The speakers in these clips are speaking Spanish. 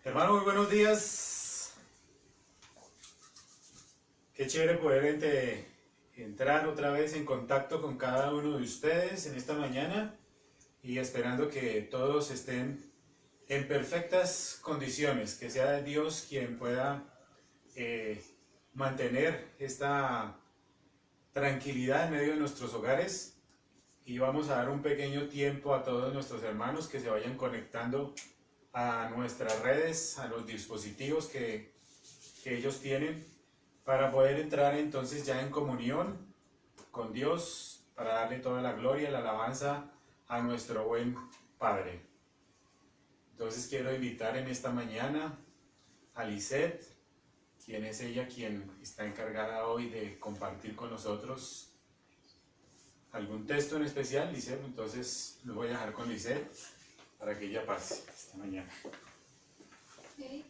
Hermano, muy buenos días. Qué chévere poder entrar otra vez en contacto con cada uno de ustedes en esta mañana y esperando que todos estén en perfectas condiciones, que sea Dios quien pueda mantener esta tranquilidad en medio de nuestros hogares. Y vamos a dar un pequeño tiempo a todos nuestros hermanos que se vayan conectando a nuestras redes, a los dispositivos que ellos tienen, para poder entrar entonces ya en comunión con Dios, para darle toda la gloria, la alabanza a nuestro buen Padre. Entonces quiero invitar en esta mañana a Lisette, quien es ella quien está encargada hoy de compartir con nosotros algún texto en especial. Lisette, entonces lo voy a dejar con Lisette para que ella pase esta mañana. Okay.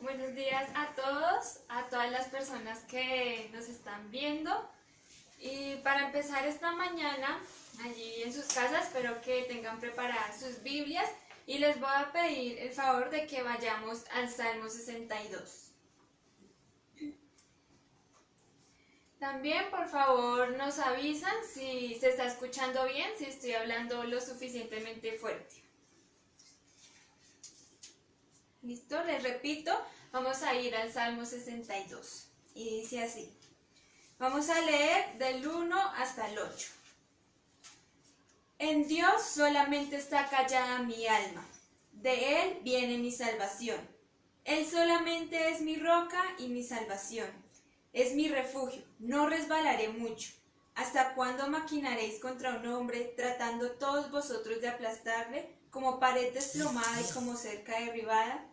Buenos días a todos, a todas las personas que nos están viendo. Y para empezar esta mañana, allí en sus casas, espero que tengan preparadas sus Biblias y les voy a pedir el favor de que vayamos al Salmo 62. También, por favor, nos avisan si se está escuchando bien, si estoy hablando lo suficientemente fuerte. ¿Listo? Les repito, vamos a ir al Salmo 62. Y dice así. Vamos a leer del 1 hasta el 8. En Dios solamente está callada mi alma. De Él viene mi salvación. Él solamente es mi roca y mi salvación. Es mi refugio, no resbalaré mucho. ¿Hasta cuándo maquinaréis contra un hombre, tratando todos vosotros de aplastarle, como pared desplomada y como cerca derribada?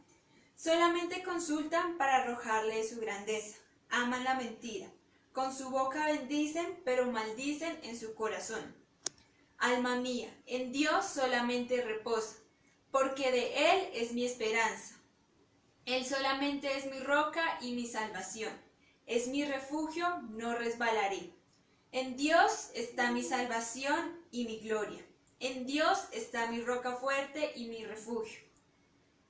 Solamente consultan para arrojarle de su grandeza. Aman la mentira. Con su boca bendicen, pero maldicen en su corazón. Alma mía, en Dios solamente reposa, porque de Él es mi esperanza. Él solamente es mi roca y mi salvación. Es mi refugio, no resbalaré. En Dios está mi salvación y mi gloria. En Dios está mi roca fuerte y mi refugio.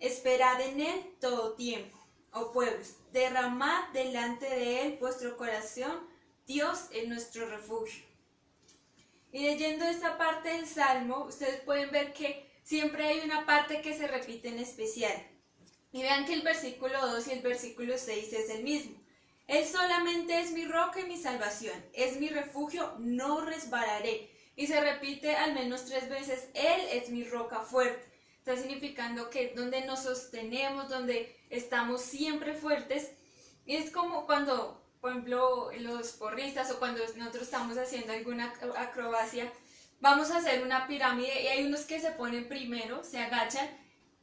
Esperad en Él todo tiempo. Oh pueblos, derramad delante de Él vuestro corazón. Dios es nuestro refugio. Y leyendo esta parte del Salmo, ustedes pueden ver que siempre hay una parte que se repite en especial. Y vean que el versículo 2 y el versículo 6 es el mismo. Él solamente es mi roca y mi salvación. Es mi refugio, no resbalaré. Y se repite al menos 3 veces, Él es mi roca fuerte. Está significando que es donde nos sostenemos, donde estamos siempre fuertes. Y es como cuando, por ejemplo, los porristas o cuando nosotros estamos haciendo alguna acrobacia, vamos a hacer una pirámide y hay unos que se ponen primero, se agachan,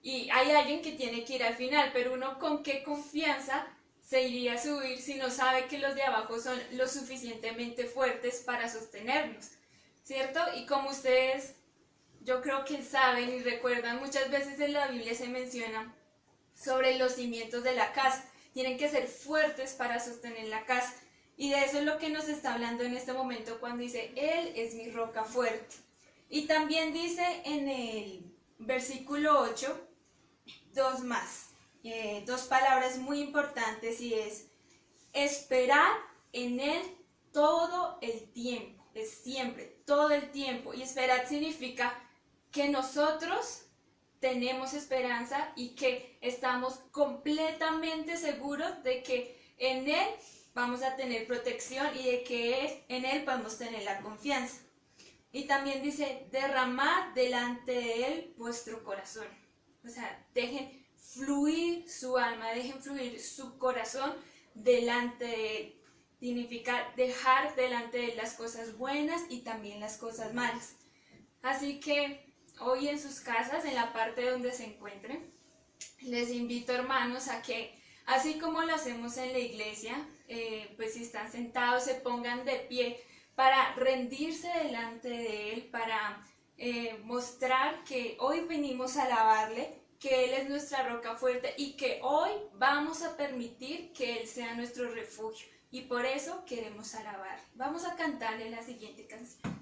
y hay alguien que tiene que ir al final, pero uno con qué confianza se iría a subir si no sabe que los de abajo son lo suficientemente fuertes para sostenernos, ¿cierto? Y como ustedes, yo creo que saben y recuerdan, muchas veces en la Biblia se menciona sobre los cimientos de la casa. Tienen que ser fuertes para sostener la casa. Y de eso es lo que nos está hablando en este momento cuando dice, Él es mi roca fuerte. Y también dice en el versículo 8, dos palabras muy importantes, y es esperar en Él todo el tiempo, es siempre, todo el tiempo. Y esperar significa que nosotros tenemos esperanza y que estamos completamente seguros de que en Él vamos a tener protección y de que en Él podemos tener la confianza. Y también dice, derramad delante de Él vuestro corazón. O sea, dejen fluir su alma, dejen fluir su corazón delante de Él. Significa dejar delante de Él las cosas buenas y también las cosas malas. Así que hoy en sus casas, en la parte donde se encuentren, les invito, hermanos, a que, así como lo hacemos en la iglesia, pues si están sentados, se pongan de pie para rendirse delante de Él, para mostrar que hoy venimos a alabarle, que Él es nuestra roca fuerte y que hoy vamos a permitir que Él sea nuestro refugio. Y por eso queremos alabar. Vamos a cantarle la siguiente canción.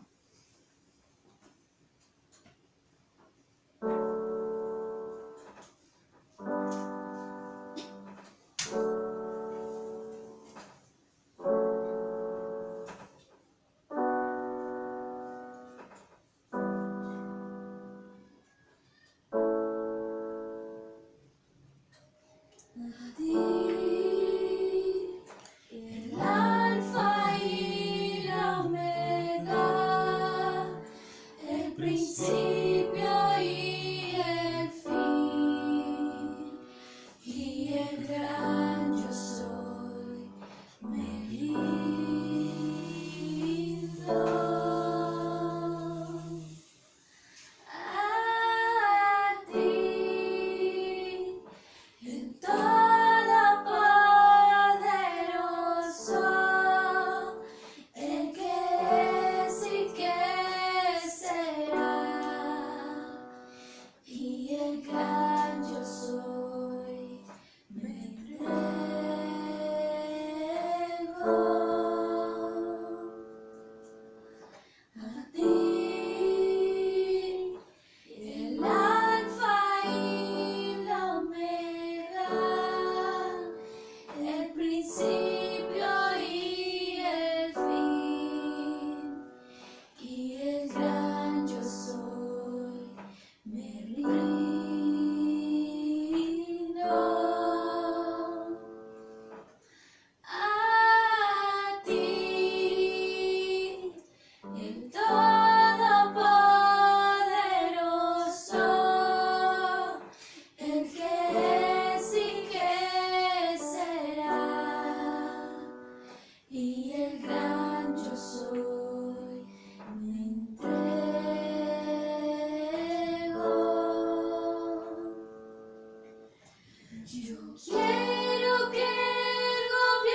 Yo quiero que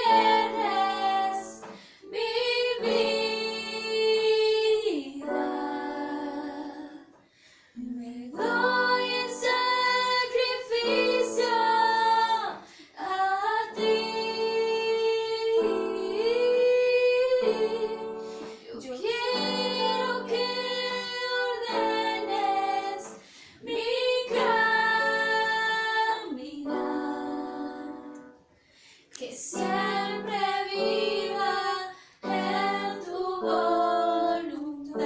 gobiernes mi vida. Me doy en sacrificio a ti. Yo quiero que ordenes mi caminar, que siempre viva en tu voluntad.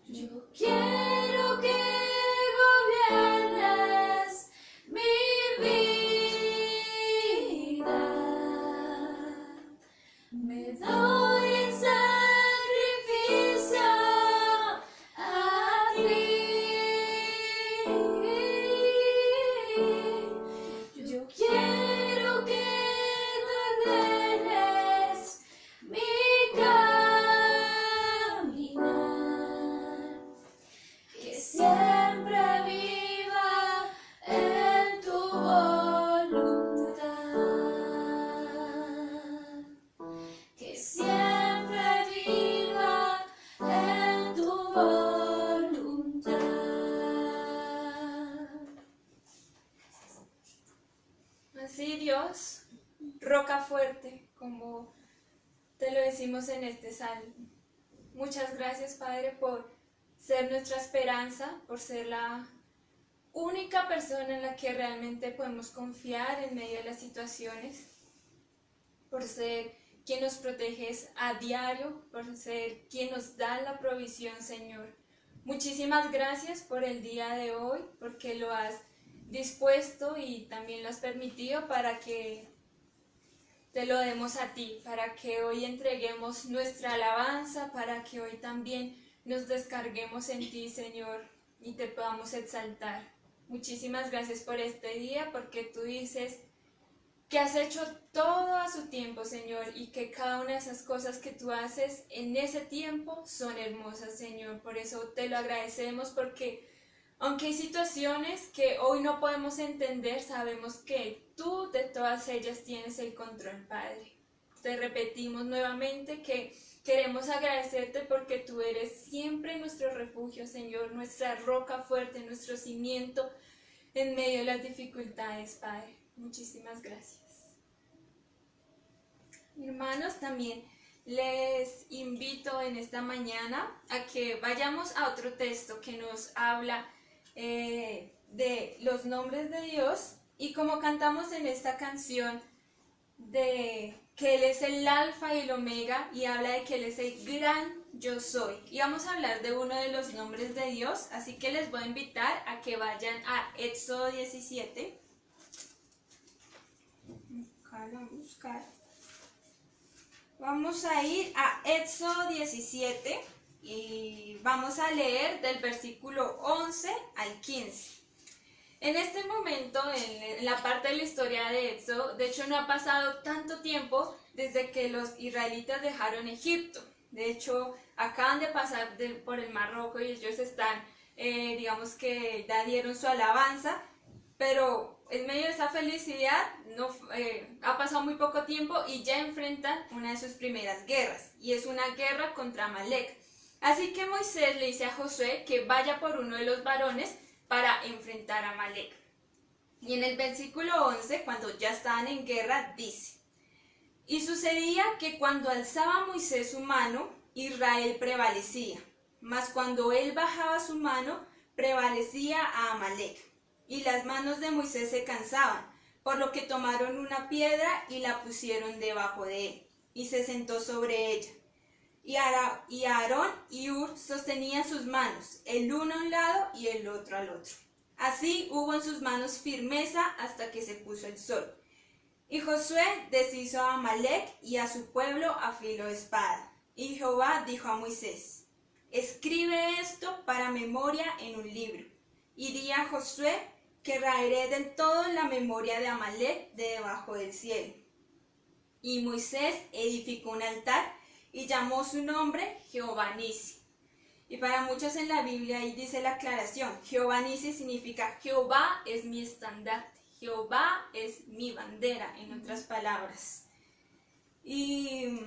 Yo quiero que gobiernes mi vida. Me doy en sacrificio a ti. Yo quiero que ordenes mi caminar, que siempre viva en tu voluntad, que siempre viva en tu voluntad. Así Dios, roca fuerte, como te lo decimos en este salmo. Muchas gracias, Padre, por ser nuestra esperanza, por ser la única persona en la que realmente podemos confiar en medio de las situaciones, por ser quien nos proteges a diario, por ser quien nos da la provisión, Señor. Muchísimas gracias por el día de hoy, porque lo has dispuesto y también lo has permitido para que te lo demos a ti, para que hoy entreguemos nuestra alabanza, para que hoy también nos descarguemos en ti, Señor, y te podamos exaltar. Muchísimas gracias por este día, porque tú dices que has hecho todo a su tiempo, Señor, y que cada una de esas cosas que tú haces en ese tiempo son hermosas, Señor. Por eso te lo agradecemos, porque aunque hay situaciones que hoy no podemos entender, sabemos que tú de todas ellas tienes el control, Padre. Te repetimos nuevamente que queremos agradecerte porque tú eres siempre nuestro refugio, Señor, nuestra roca fuerte, nuestro cimiento en medio de las dificultades, Padre. Muchísimas gracias. Hermanos, también les invito en esta mañana a que vayamos a otro texto que nos habla de los nombres de Dios, y como cantamos en esta canción de que Él es el alfa y el omega, y habla de que Él es el gran yo soy, y vamos a hablar de uno de los nombres de Dios, así que les voy a invitar a que vayan a Éxodo 17. Vamos a ir a Éxodo 17 y vamos a leer del versículo 11 al 15. En este momento, en la parte de la historia de Éxodo, de hecho no ha pasado tanto tiempo desde que los israelitas dejaron Egipto. De hecho, acaban de pasar por el Mar Rojo y ellos están, digamos que ya dieron su alabanza, pero en medio de esa felicidad ha pasado muy poco tiempo y ya enfrentan una de sus primeras guerras, y es una guerra contra Amalek. Así que Moisés le dice a Josué que vaya por uno de los varones para enfrentar a Amalek. Y en el versículo 11, cuando ya estaban en guerra, dice: y sucedía que cuando alzaba Moisés su mano, Israel prevalecía, mas cuando él bajaba su mano, prevalecía a Amalek. Y las manos de Moisés se cansaban, por lo que tomaron una piedra y la pusieron debajo de él, y se sentó sobre ella. Y Aarón y Hur sostenían sus manos, el uno a un lado y el otro al otro. Así hubo en sus manos firmeza hasta que se puso el sol. Y Josué deshizo a Amalek y a su pueblo a filo de espada. Y Jehová dijo a Moisés: escribe esto para memoria en un libro. Y di a Josué que raeré del todo la memoria de Amalek de debajo del cielo. Y Moisés edificó un altar y llamó su nombre Jehová Nisi. Y para muchos en la Biblia ahí dice la aclaración, Jehová Nisi significa Jehová es mi estandarte, Jehová es mi bandera, en otras palabras. Y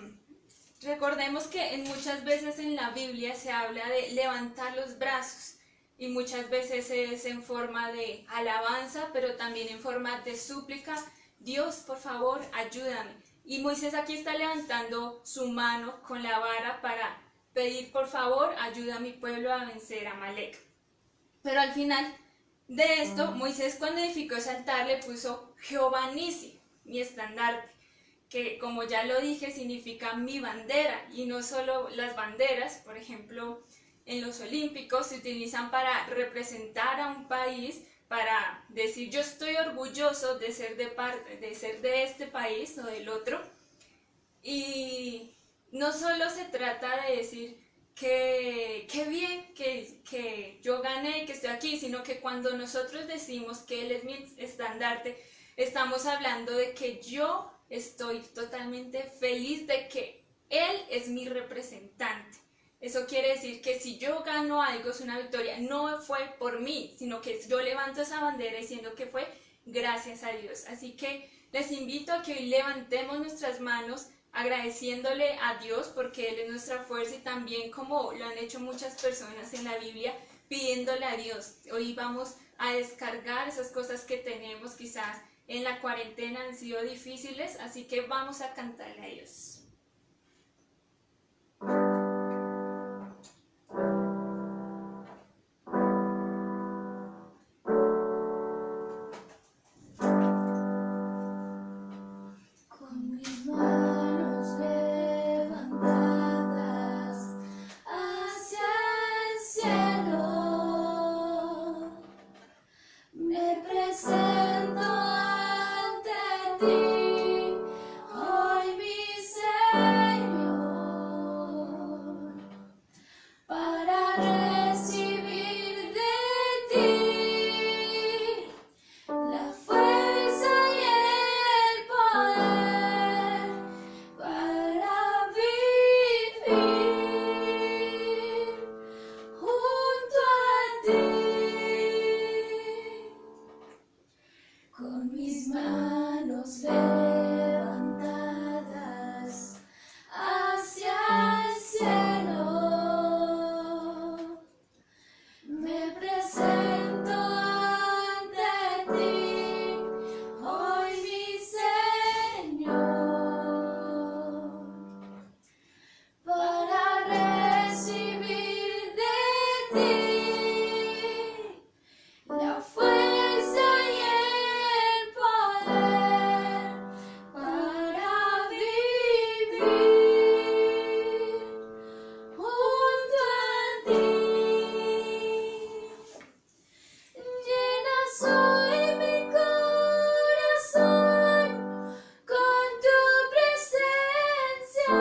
recordemos que muchas veces en la Biblia se habla de levantar los brazos y muchas veces es en forma de alabanza, pero también en forma de súplica. Dios, por favor, ayúdame. Y Moisés aquí está levantando su mano con la vara para pedir, por favor, ayuda a mi pueblo a vencer a Amalek. Pero al final de esto, Moisés cuando edificó ese altar le puso Jehová Nisi, mi estandarte, que como ya lo dije significa mi bandera, y no solo las banderas, por ejemplo, en los olímpicos se utilizan para representar a un país, para decir yo estoy orgulloso de ser de este país o del otro. Y no solo se trata de decir que qué bien que yo gané, que estoy aquí, sino que cuando nosotros decimos que Él es mi estandarte, estamos hablando de que yo estoy totalmente feliz de que Él es mi representante. Eso quiere decir que si yo gano algo, es una victoria, no fue por mí, sino que yo levanto esa bandera diciendo que fue gracias a Dios. Así que les invito a que hoy levantemos nuestras manos agradeciéndole a Dios porque Él es nuestra fuerza, y también, como lo han hecho muchas personas en la Biblia, pidiéndole a Dios. Hoy vamos a descargar esas cosas que tenemos, quizás en la cuarentena han sido difíciles, así que vamos a cantarle a Dios. Con mis manos levantadas hacia el cielo, me presento ante ti, hoy mi Señor, para recibir de ti la fuerza y el poder para vivir junto a ti. Con mis manos levantadas hacia el cielo, me presento ante ti, hoy mi Señor, para recibir de ti la fuerza y el poder para vivir junto a ti. Llena soy mi corazón con tu presencia,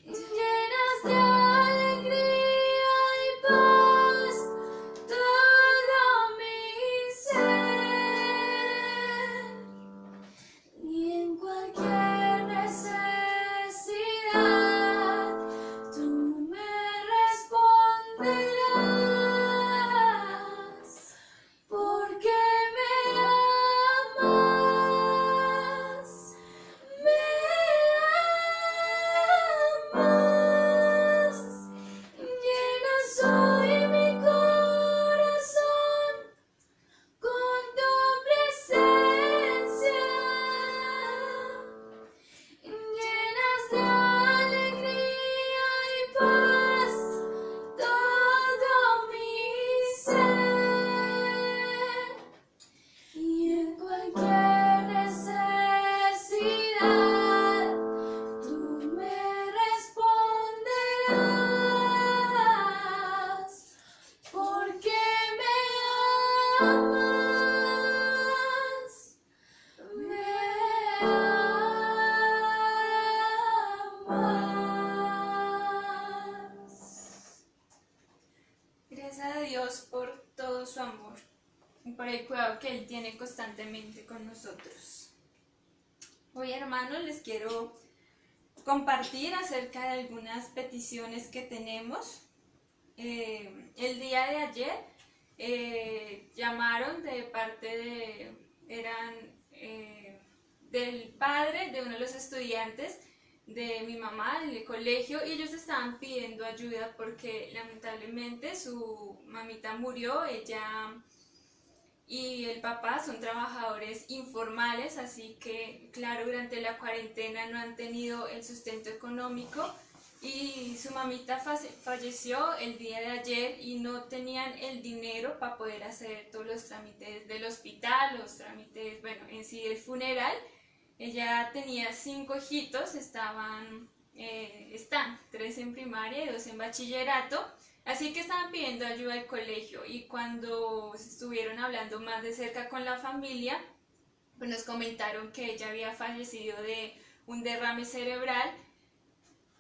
llenas de alegría y paz todo mi ser, y en cualquier necesidad tú me responderás, porque me amas, me amas. Llena soy mi corazón con tu presencia, llenas de alegría y paz todo mi ser, y en cualquier necesidad tú me responderás, porque me amas, me amas. Gracias a Dios por todo su amor y por el cuidado que Él tiene constantemente con nosotros. Hoy, hermanos, les quiero compartir acerca de algunas peticiones que tenemos. El día de ayer llamaron de parte del padre de uno de los estudiantes de mi mamá del colegio, y ellos estaban pidiendo ayuda porque lamentablemente su mamita murió. Ella y el papá son trabajadores informales, así que claro, durante la cuarentena no han tenido el sustento económico, y su mamita falleció el día de ayer y no tenían el dinero para poder hacer todos los trámites del hospital, los trámites, bueno, en sí del funeral. Ella tenía 5 hijitos, están 3 en primaria y 2 en bachillerato, así que estaban pidiendo ayuda al colegio, y cuando estuvieron hablando más de cerca con la familia, pues nos comentaron que ella había fallecido de un derrame cerebral,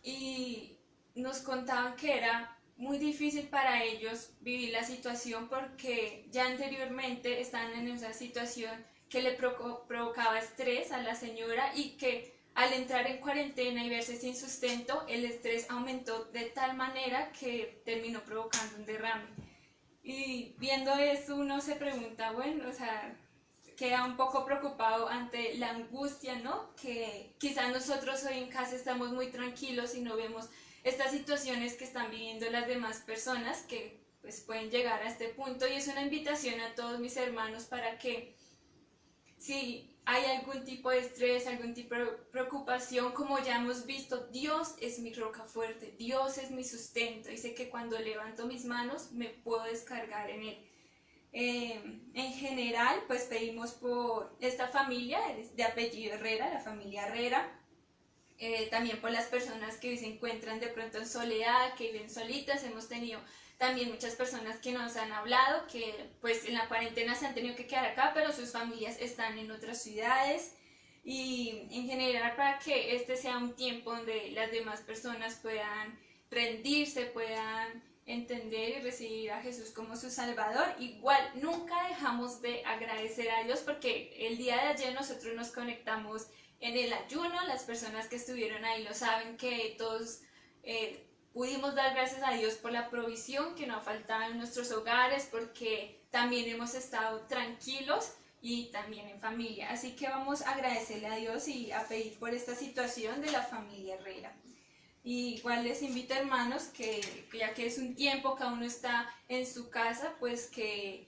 y nos contaban que era muy difícil para ellos vivir la situación porque ya anteriormente estaban en esa situación que le provocaba estrés a la señora, y que al entrar en cuarentena y verse sin sustento, el estrés aumentó de tal manera que terminó provocando un derrame. Y viendo esto uno se pregunta, bueno, o sea, queda un poco preocupado ante la angustia, ¿no? Que quizás nosotros hoy en casa estamos muy tranquilos y no vemos estas situaciones que están viviendo las demás personas, que pues pueden llegar a este punto. Y es una invitación a todos mis hermanos para que, si hay algún tipo de estrés, algún tipo de preocupación, como ya hemos visto, Dios es mi roca fuerte, Dios es mi sustento, y sé que cuando levanto mis manos me puedo descargar en Él. En general, pues pedimos por esta familia de apellido Herrera, la familia Herrera, también por las personas que se encuentran de pronto en soledad, que viven solitas. Hemos tenido también muchas personas que nos han hablado que pues en la cuarentena se han tenido que quedar acá, pero sus familias están en otras ciudades, y en general para que este sea un tiempo donde las demás personas puedan rendirse, puedan entender y recibir a Jesús como su Salvador. Igual nunca dejamos de agradecer a Dios, porque el día de ayer nosotros nos conectamos en el ayuno. Las personas que estuvieron ahí lo saben, que todos pudimos dar gracias a Dios por la provisión que no faltaba en nuestros hogares, porque también hemos estado tranquilos y también en familia. Así que vamos a agradecerle a Dios y a pedir por esta situación de la familia Herrera. Y igual les invito, hermanos, que ya que es un tiempo, cada uno está en su casa, pues que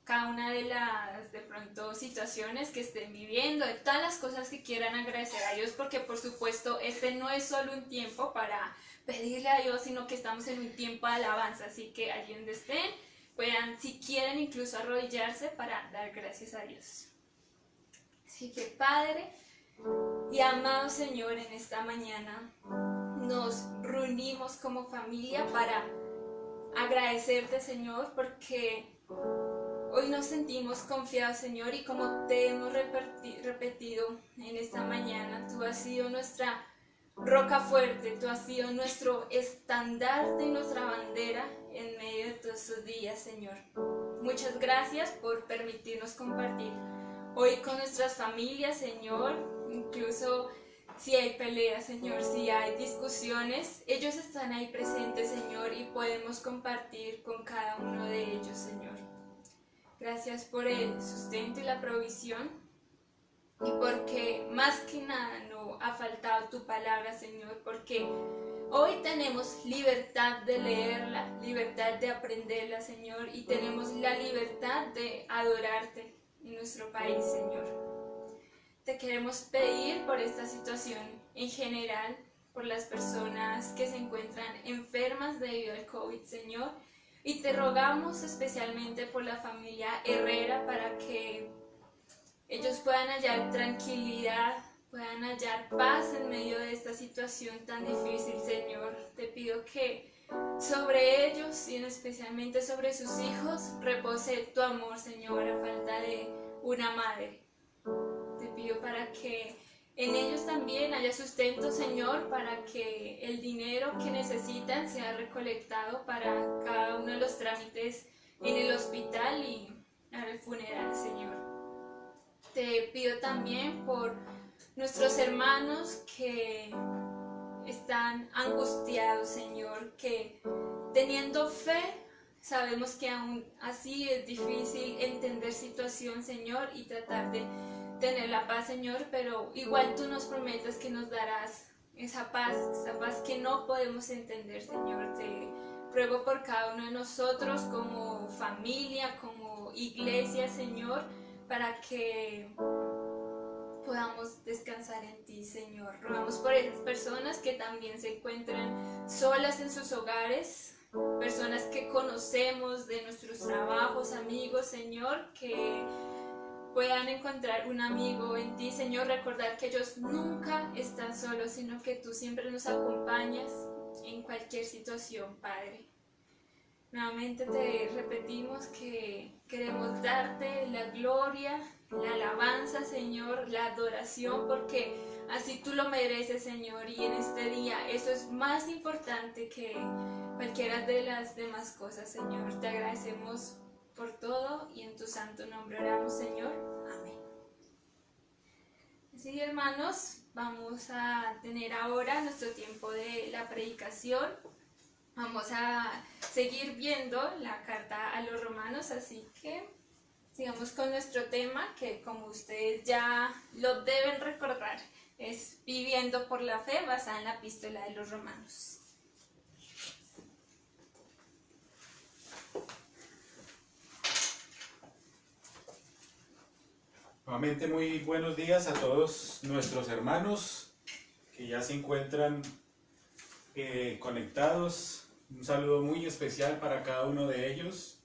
cada una de las de pronto situaciones que estén viviendo, de todas las cosas que quieran agradecer a Dios, porque por supuesto este no es solo un tiempo para pedirle a Dios, sino que estamos en un tiempo de alabanza. Así que allí donde estén puedan, si quieren, incluso arrodillarse para dar gracias a Dios. Así que Padre y amado Señor, en esta mañana nos reunimos como familia para agradecerte, Señor, porque hoy nos sentimos confiados, Señor, y como te hemos repetido en esta mañana, tú has sido nuestra roca fuerte, tú has sido nuestro estandarte y nuestra bandera en medio de todos estos días, Señor. Muchas gracias por permitirnos compartir hoy con nuestras familias, Señor. Incluso si hay peleas, Señor, si hay discusiones, ellos están ahí presentes, Señor, y podemos compartir con cada uno de ellos, Señor. Gracias por el sustento y la provisión, y porque más que nada no ha faltado tu palabra, Señor, porque hoy tenemos libertad de leerla, libertad de aprenderla, Señor, y tenemos la libertad de adorarte en nuestro país, Señor. Te queremos pedir por esta situación en general, por las personas que se encuentran enfermas debido al COVID, Señor, y te rogamos especialmente por la familia Herrera, para que ellos puedan hallar tranquilidad, puedan hallar paz en medio de esta situación tan difícil, Señor. Te pido que sobre ellos y especialmente sobre sus hijos repose tu amor, Señor, a falta de una madre. Te pido para que en ellos también haya sustento, Señor, para que el dinero que necesitan sea recolectado para cada uno de los trámites en el hospital y al funeral, Señor. Te pido también por nuestros hermanos que están angustiados, Señor, que teniendo fe, sabemos que aún así es difícil entender situación, Señor, y tratar de tener la paz, Señor, pero igual tú nos prometes que nos darás esa paz que no podemos entender, Señor. Te ruego por cada uno de nosotros como familia, como iglesia, Señor, para que podamos descansar en ti, Señor. Rogamos por esas personas que también se encuentran solas en sus hogares, personas que conocemos de nuestros trabajos, amigos, Señor, que puedan encontrar un amigo en ti, Señor. Recordar que ellos nunca están solos, sino que tú siempre nos acompañas en cualquier situación, Padre. Nuevamente te repetimos que queremos darte la gloria, la alabanza, Señor, la adoración, porque así tú lo mereces, Señor, y en este día eso es más importante que cualquiera de las demás cosas, Señor. Te agradecemos por todo y en tu santo nombre oramos, Señor. Amén. Así, hermanos, vamos a tener ahora nuestro tiempo de la predicación. Vamos a seguir viendo la carta a los romanos, así que sigamos con nuestro tema, que como ustedes ya lo deben recordar, es viviendo por la fe, basada en la epístola de los romanos. Nuevamente muy buenos días a todos nuestros hermanos que ya se encuentran conectados. Un saludo muy especial para cada uno de ellos.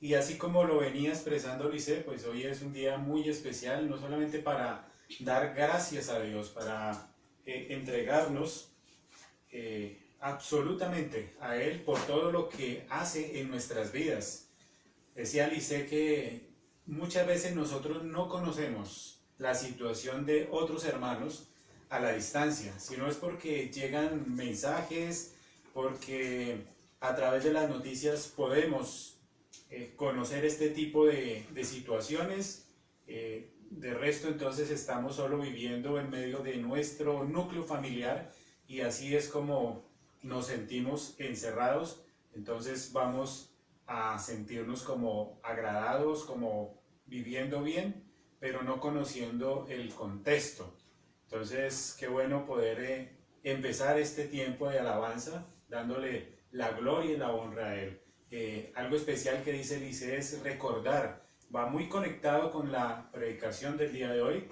Y así como lo venía expresando Lice, pues hoy es un día muy especial, no solamente para dar gracias a Dios, para entregarnos absolutamente a Él por todo lo que hace en nuestras vidas. Decía Lice que muchas veces nosotros no conocemos la situación de otros hermanos a la distancia, sino es porque llegan mensajes, porque a través de las noticias podemos conocer este tipo de situaciones. De resto, entonces estamos solo viviendo en medio de nuestro núcleo familiar y así es como nos sentimos encerrados. Entonces vamos a sentirnos como agradados, como viviendo bien, pero no conociendo el contexto. Entonces, qué bueno poder empezar este tiempo de alabanza dándole la gloria y la honra a Él. Algo especial que dice Lice es recordar, va muy conectado con la predicación del día de hoy,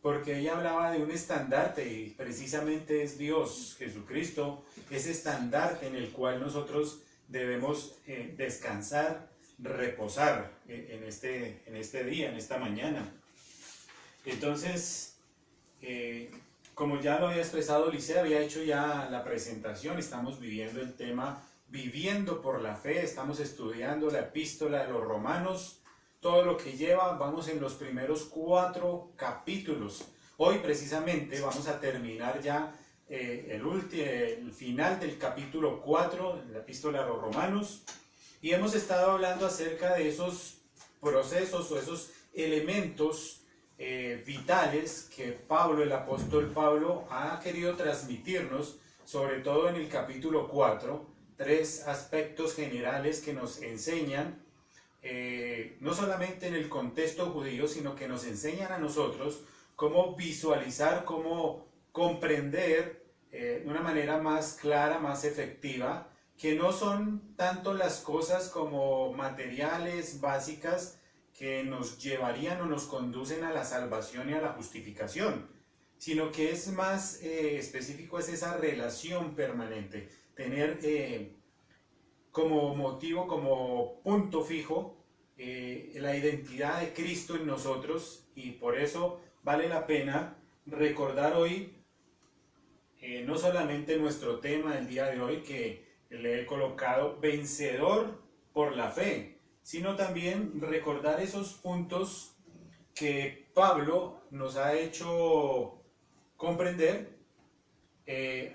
porque ella hablaba de un estandarte y precisamente es Dios, Jesucristo, ese estandarte en el cual nosotros debemos descansar, reposar en este día, en esta mañana. Entonces, como ya lo había expresado Lice, había hecho ya la presentación, estamos viviendo el tema viviendo por la fe, estamos estudiando la epístola de los romanos, todo lo que lleva, vamos en los primeros 4 capítulos. Hoy precisamente vamos a terminar ya el final del capítulo 4 de la epístola de los romanos, y hemos estado hablando acerca de esos procesos o esos elementos vitales que Pablo, el apóstol Pablo, ha querido transmitirnos, sobre todo en el capítulo 4, 3 aspectos generales que nos enseñan, no solamente en el contexto judío, sino que nos enseñan a nosotros cómo visualizar, cómo comprender de una manera más clara, más efectiva, que no son tanto las cosas como materiales, básicas, que nos llevarían o nos conducen a la salvación y a la justificación, sino que es más específico, es esa relación permanente, tener como motivo, como punto fijo, la identidad de Cristo en nosotros, y por eso vale la pena recordar hoy no solamente nuestro tema del día de hoy, que le he colocado vencedor por la fe, sino también recordar esos puntos que Pablo nos ha hecho comprender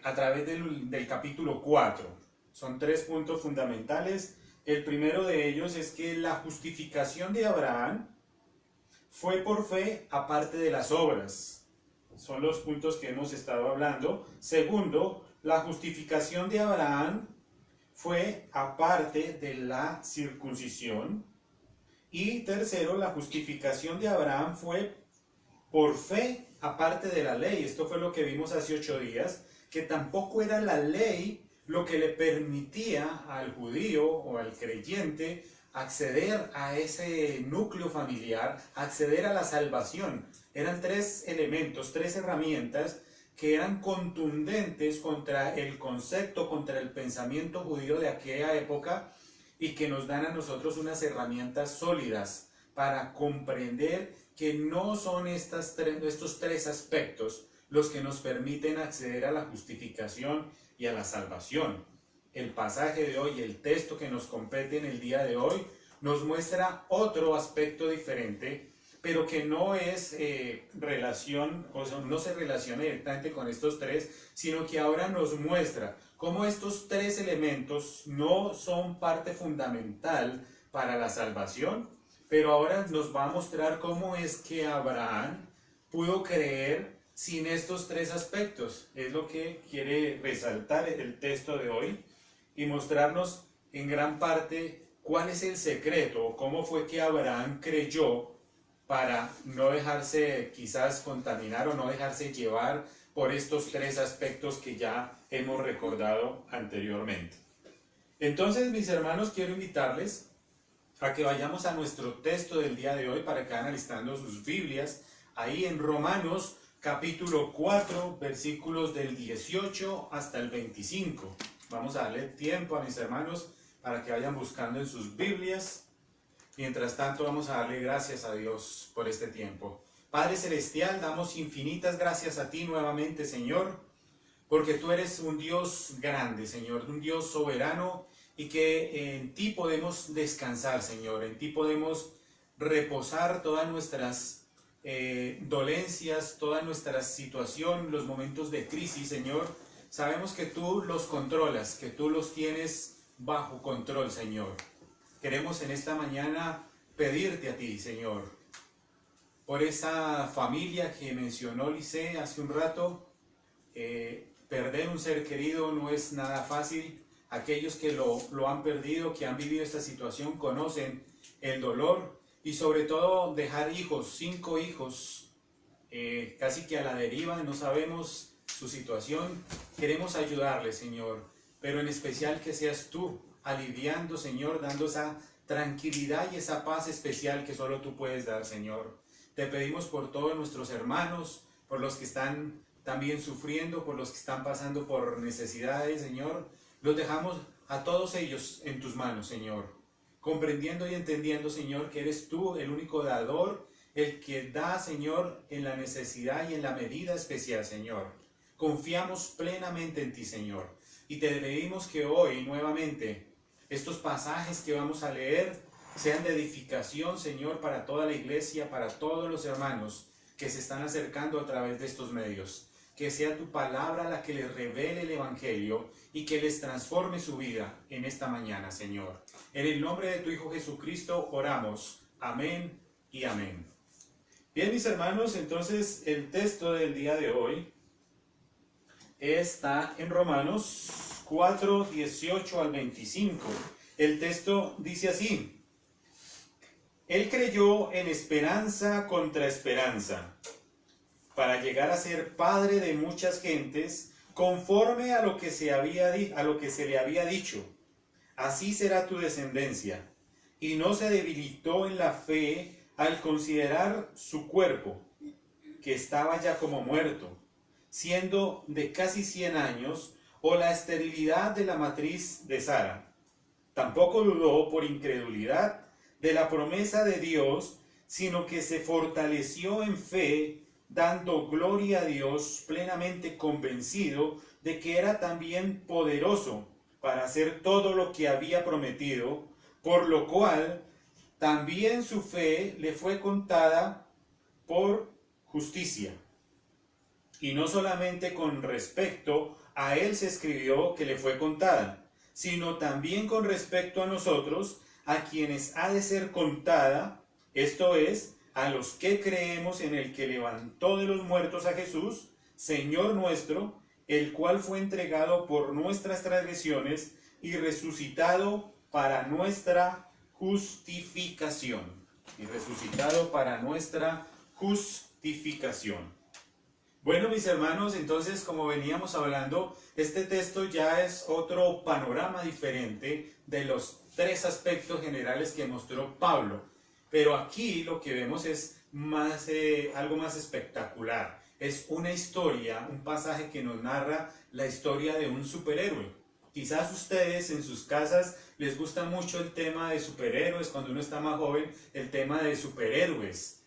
a través del capítulo 4. Son 3 puntos fundamentales. El primero de ellos es que la justificación de Abraham fue por fe aparte de las obras. son los puntos que hemos estado hablando. Segundo, la justificación de Abraham fue aparte de la circuncisión. Y tercero, la justificación de Abraham fue por fe aparte de la ley. Esto fue lo que vimos hace 8 días, que tampoco era la ley lo que le permitía al judío o al creyente acceder a ese núcleo familiar, acceder a la salvación. Eran 3 elementos, 3 herramientas que eran contundentes contra el concepto, contra el pensamiento judío de aquella época, y que nos dan a nosotros unas herramientas sólidas para comprender que no son estos 3 aspectos los que nos permiten acceder a la justificación y a la salvación. El pasaje de hoy, el texto que nos compete en el día de hoy, nos muestra otro aspecto diferente, pero que no es no se relaciona directamente con estos 3, sino que ahora nos muestra cómo estos 3 elementos no son parte fundamental para la salvación, pero ahora nos va a mostrar cómo es que Abraham pudo creer sin estos 3 aspectos. Es lo que quiere resaltar el texto de hoy y mostrarnos en gran parte cuál es el secreto, o cómo fue que Abraham creyó para no dejarse quizás contaminar o no dejarse llevar por estos 3 aspectos que ya hemos recordado anteriormente. Entonces, mis hermanos, quiero invitarles a que vayamos a nuestro texto del día de hoy para que vayan alistando sus Biblias, ahí en Romanos capítulo 4, versículos del 18 hasta el 25. Vamos a darle tiempo a mis hermanos para que vayan buscando en sus Biblias. Mientras tanto, vamos a darle gracias a Dios por este tiempo. Padre Celestial, damos infinitas gracias a ti nuevamente, Señor, porque tú eres un Dios grande, Señor, un Dios soberano, y que en ti podemos descansar, Señor, en ti podemos reposar todas nuestras dolencias, toda nuestra situación, los momentos de crisis, Señor. Sabemos que tú los controlas, que tú los tienes bajo control, Señor. Queremos en esta mañana pedirte a ti, Señor, por esa familia que mencionó Lice hace un rato. Perder un ser querido no es nada fácil. Aquellos que lo han perdido, que han vivido esta situación, conocen el dolor, y sobre todo dejar hijos, 5 hijos, casi que a la deriva, no sabemos su situación. Queremos ayudarles, Señor, pero en especial que seas tú aliviando, Señor, dando esa tranquilidad y esa paz especial que solo tú puedes dar, Señor. Te pedimos por todos nuestros hermanos, por los que están también sufriendo, por los que están pasando por necesidades, Señor. Los dejamos a todos ellos en tus manos, Señor, comprendiendo y entendiendo, Señor, que eres tú el único dador, el que da, Señor, en la necesidad y en la medida especial, Señor. Confiamos plenamente en ti, Señor, y te pedimos que hoy nuevamente estos pasajes que vamos a leer sean de edificación, Señor, para toda la iglesia, para todos los hermanos que se están acercando a través de estos medios. Que sea tu palabra la que les revele el Evangelio y que les transforme su vida en esta mañana, Señor. En el nombre de tu Hijo Jesucristo oramos. Amén y amén. Bien, mis hermanos, entonces el texto del día de hoy está en Romanos 4, 18 al 25. El texto dice así: Él creyó en esperanza contra esperanza, para llegar a ser padre de muchas gentes, conforme a lo que se le había dicho: así será tu descendencia. Y no se debilitó en la fe al considerar su cuerpo, que estaba ya como muerto, siendo de casi 100 años, o la esterilidad de la matriz de Sara. Tampoco dudó por incredulidad de la promesa de Dios, sino que se fortaleció en fe, dando gloria a Dios, plenamente convencido de que era también poderoso para hacer todo lo que había prometido, por lo cual también su fe le fue contada por justicia. Y no solamente con respecto a él se escribió que le fue contada, sino también con respecto a nosotros, a quienes ha de ser contada, esto es, a los que creemos en el que levantó de los muertos a Jesús, Señor nuestro, el cual fue entregado por nuestras transgresiones y resucitado para nuestra justificación. Y resucitado para nuestra justificación. Bueno, mis hermanos, entonces, como veníamos hablando, este texto ya es otro panorama diferente de los tres aspectos generales que mostró Pablo. Pero aquí lo que vemos es algo más espectacular. Es una historia, un pasaje que nos narra la historia de un superhéroe. Quizás ustedes en sus casas les gusta mucho el tema de superhéroes, cuando uno está más joven, el tema de superhéroes.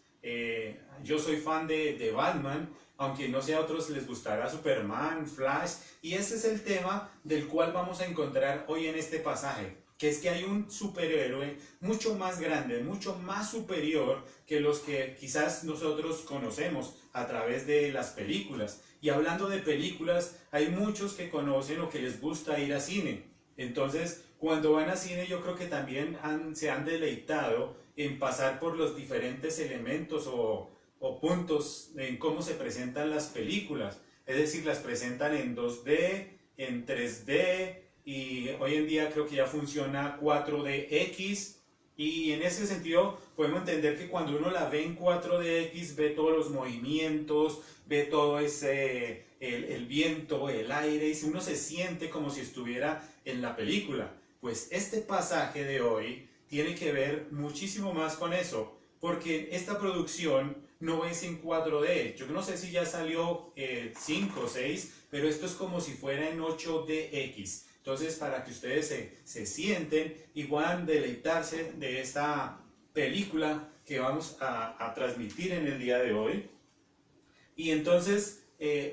Yo soy fan de Batman, aunque no sé a otros les gustará Superman, Flash, y ese es el tema del cual vamos a encontrar hoy en este pasaje, que es que hay un superhéroe mucho más grande, mucho más superior que los que quizás nosotros conocemos a través de las películas. Y hablando de películas, hay muchos que conocen o que les gusta ir a cine. Entonces, cuando van a cine, yo creo que también se han deleitado en pasar por los diferentes elementos o puntos en cómo se presentan las películas. Es decir, las presentan en 2D, en 3D, y hoy en día creo que ya funciona 4DX. Y en ese sentido podemos entender que cuando uno la ve en 4DX, ve todos los movimientos, ve todo ese, el viento, el aire, y uno se siente como si estuviera en la película. Pues este pasaje de hoy tiene que ver muchísimo más con eso, porque esta producción no es en 4D. Yo no sé si ya salió 5 o 6, pero esto es como si fuera en 8DX. Entonces, para que ustedes se sienten y puedan deleitarse de esta película que vamos a transmitir en el día de hoy. Y entonces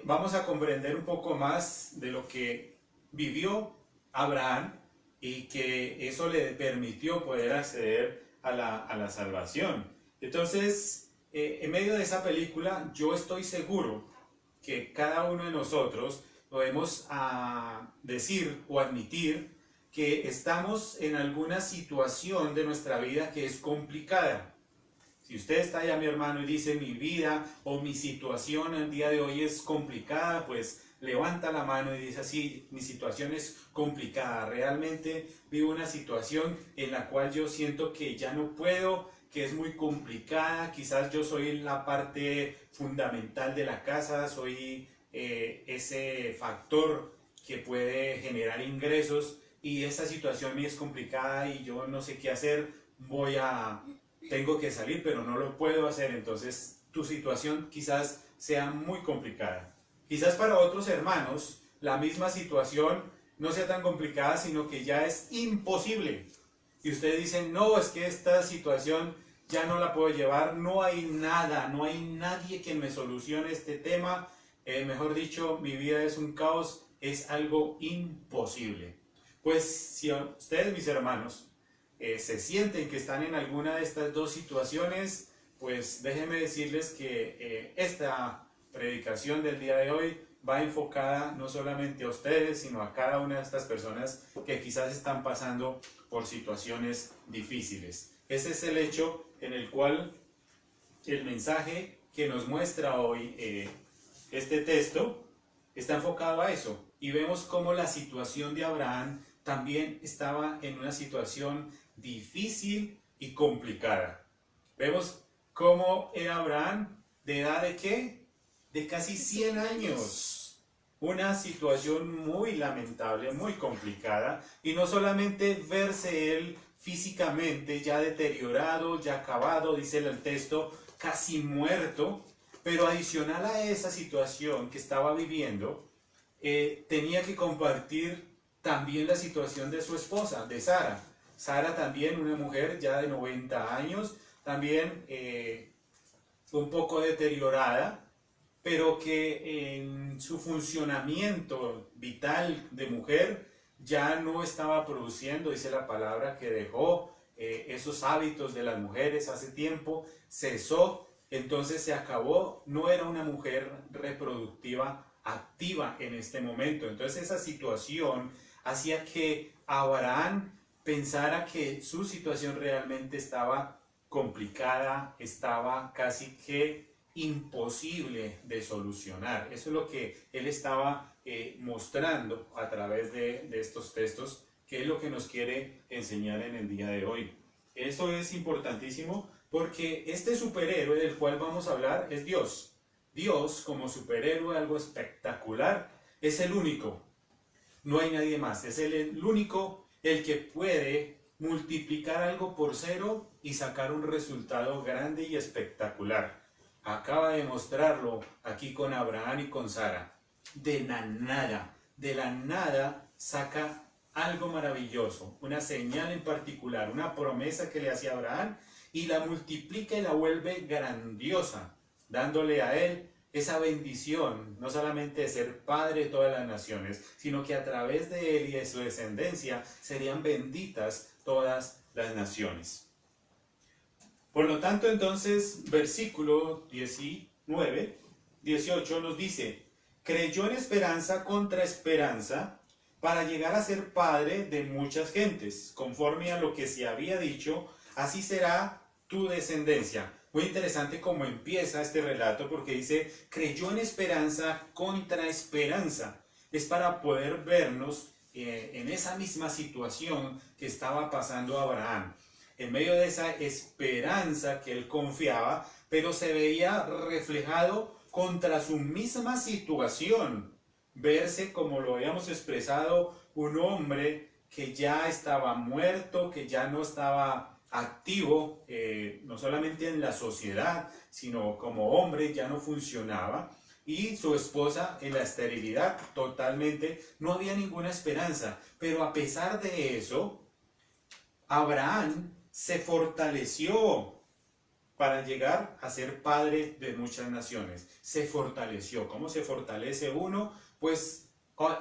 vamos a comprender un poco más de lo que vivió Abraham y que eso le permitió poder acceder a la salvación. Entonces, en medio de esa película, yo estoy seguro que cada uno de nosotros podemos decir o admitir que estamos en alguna situación de nuestra vida que es complicada. Si usted está allá, mi hermano, y dice mi vida o mi situación el día de hoy es complicada, pues levanta la mano y dice así, mi situación es complicada. Realmente vivo una situación en la cual yo siento que ya no puedo, que es muy complicada. Quizás yo soy la parte fundamental de la casa, soy ese factor que puede generar ingresos y esa situación me es complicada y yo no sé qué hacer, tengo que salir pero no lo puedo hacer. Entonces tu situación quizás sea muy complicada. Quizás para otros hermanos la misma situación no sea tan complicada, sino que ya es imposible y ustedes dicen, no, es que esta situación ya no la puedo llevar, no hay nada, no hay nadie que me solucione este tema. Mejor dicho, mi vida es un caos, es algo imposible. Pues si ustedes, mis hermanos, se sienten que están en alguna de estas dos situaciones, pues déjenme decirles que esta predicación del día de hoy va enfocada no solamente a ustedes, sino a cada una de estas personas que quizás están pasando por situaciones difíciles. Ese es el hecho en el cual el mensaje que nos muestra hoy este texto está enfocado a eso. Y vemos cómo la situación de Abraham también estaba en una situación difícil y complicada. Vemos cómo era Abraham de edad de ¿qué? De casi 100 años. Una situación muy lamentable, muy complicada. Y no solamente verse él físicamente ya deteriorado, ya acabado, dice el texto, casi muerto, pero adicional a esa situación que estaba viviendo, tenía que compartir también la situación de su esposa, de Sara. Sara también, una mujer ya de 90 años, también un poco deteriorada, pero que en su funcionamiento vital de mujer ya no estaba produciendo, dice la palabra, que dejó esos hábitos de las mujeres hace tiempo, cesó, entonces se acabó, no era una mujer reproductiva activa en este momento. Entonces esa situación hacía que Abraham pensara que su situación realmente estaba complicada, estaba casi que imposible de solucionar. Eso es lo que él estaba mostrando a través de estos textos, que es lo que nos quiere enseñar en el día de hoy. Eso es importantísimo porque este superhéroe del cual vamos a hablar es Dios. Dios como superhéroe, algo espectacular, es el único. No hay nadie más. Es el único, el que puede multiplicar algo por cero y sacar un resultado grande y espectacular. Acaba de mostrarlo aquí con Abraham y con Sara. De la nada saca algo maravilloso, una señal en particular, una promesa que le hacía Abraham y la multiplica y la vuelve grandiosa, dándole a él esa bendición, no solamente de ser padre de todas las naciones, sino que a través de él y de su descendencia serían benditas todas las naciones. Por lo tanto, entonces, versículo 19, 18 nos dice: creyó en esperanza contra esperanza para llegar a ser padre de muchas gentes, conforme a lo que se había dicho, así será tu descendencia. Muy interesante cómo empieza este relato, porque dice, creyó en esperanza contra esperanza. Es para poder vernos en esa misma situación que estaba pasando Abraham. En medio de esa esperanza que él confiaba, pero se veía reflejado contra su misma situación. Verse, como lo habíamos expresado, un hombre que ya estaba muerto, que ya no estaba activo, no solamente en la sociedad, sino como hombre ya no funcionaba, y su esposa en la esterilidad totalmente, no había ninguna esperanza. Pero a pesar de eso, Abraham se fortaleció para llegar a ser padre de muchas naciones. Se fortaleció. ¿Cómo se fortalece uno? Pues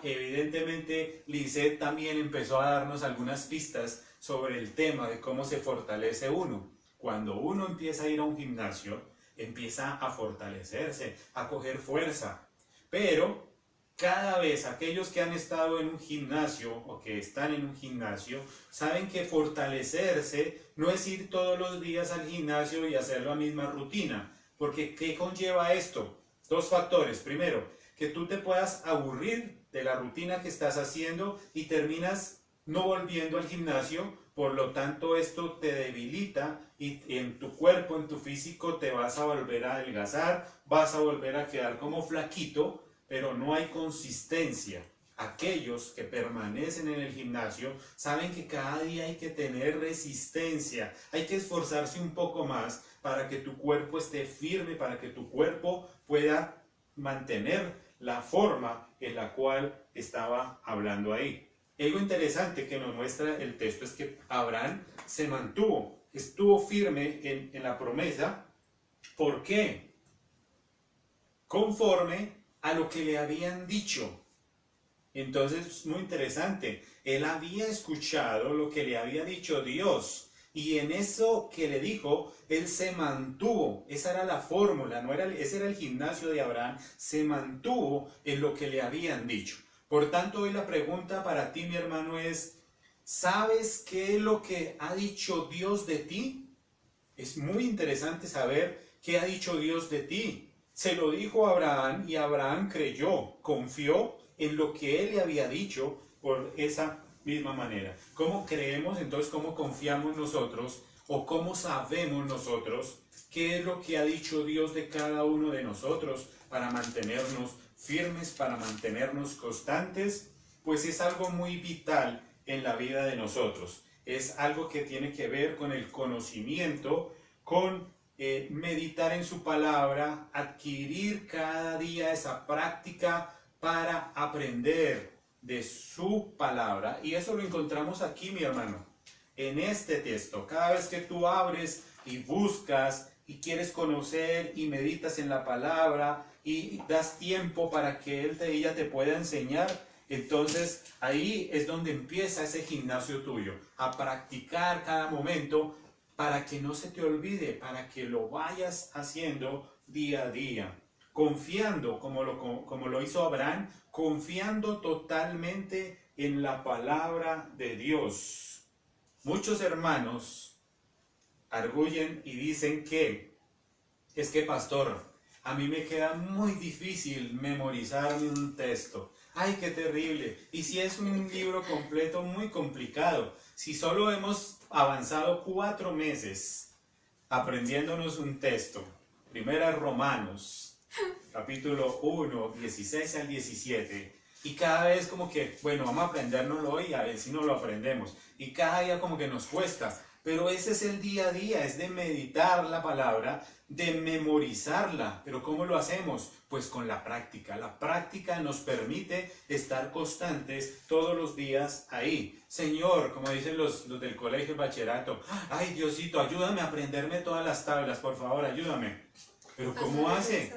evidentemente Lisette también empezó a darnos algunas pistas sobre el tema de cómo se fortalece uno. Cuando uno empieza a ir a un gimnasio, empieza a fortalecerse, a coger fuerza. Pero cada vez aquellos que han estado en un gimnasio o que están en un gimnasio saben que fortalecerse no es ir todos los días al gimnasio y hacer la misma rutina. Porque ¿qué conlleva esto? Dos factores. Primero, que tú te puedas aburrir de la rutina que estás haciendo y terminas no volviendo al gimnasio. Por lo tanto, esto te debilita y en tu cuerpo, en tu físico, te vas a volver a adelgazar, vas a volver a quedar como flaquito, pero no hay consistencia. Aquellos que permanecen en el gimnasio saben que cada día hay que tener resistencia, hay que esforzarse un poco más para que tu cuerpo esté firme, para que tu cuerpo pueda mantener la forma en la cual estaba hablando ahí. Algo interesante que nos muestra el texto es que Abraham se mantuvo, estuvo firme en la promesa. ¿Por qué? Conforme a lo que le habían dicho. Entonces, muy interesante, él había escuchado lo que le había dicho Dios y en eso que le dijo, él se mantuvo. Esa era la fórmula, ese era el gimnasio de Abraham, se mantuvo en lo que le habían dicho. Por tanto, hoy la pregunta para ti, mi hermano, es, ¿sabes qué es lo que ha dicho Dios de ti? Es muy interesante saber qué ha dicho Dios de ti. Se lo dijo a Abraham y Abraham creyó, confió en lo que él le había dicho por esa misma manera. ¿Cómo creemos entonces, cómo confiamos nosotros o cómo sabemos nosotros qué es lo que ha dicho Dios de cada uno de nosotros para mantenernos firmes, para mantenernos constantes? Pues es algo muy vital en la vida de nosotros. Es algo que tiene que ver con el conocimiento, con meditar en su palabra, adquirir cada día esa práctica para aprender de su palabra. Y eso lo encontramos aquí, mi hermano, en este texto. Cada vez que tú abres y buscas y quieres conocer y meditas en la palabra y das tiempo para que ella te pueda enseñar, entonces ahí es donde empieza ese gimnasio tuyo, a practicar cada momento para que no se te olvide, para que lo vayas haciendo día a día, confiando como lo hizo Abraham, confiando totalmente en la palabra de Dios. Muchos hermanos arguyen y dicen que es que, pastor, a mí me queda muy difícil memorizar un texto. ¡Ay, qué terrible! Y si es un libro completo, muy complicado. Si solo hemos avanzado 4 meses aprendiéndonos un texto. Primera Romanos, capítulo 1, 16 al 17. Y cada vez como que, bueno, vamos a aprendérnoslo hoy, a ver si no lo aprendemos. Y cada día como que nos cuesta. Pero ese es el día a día, es de meditar la palabra, de memorizarla. ¿Pero cómo lo hacemos? Pues con la práctica. La práctica nos permite estar constantes todos los días ahí. Señor, como dicen los del colegio bachillerato, ay Diosito, ayúdame a aprenderme todas las tablas, por favor, ayúdame. Pero ¿cómo hace?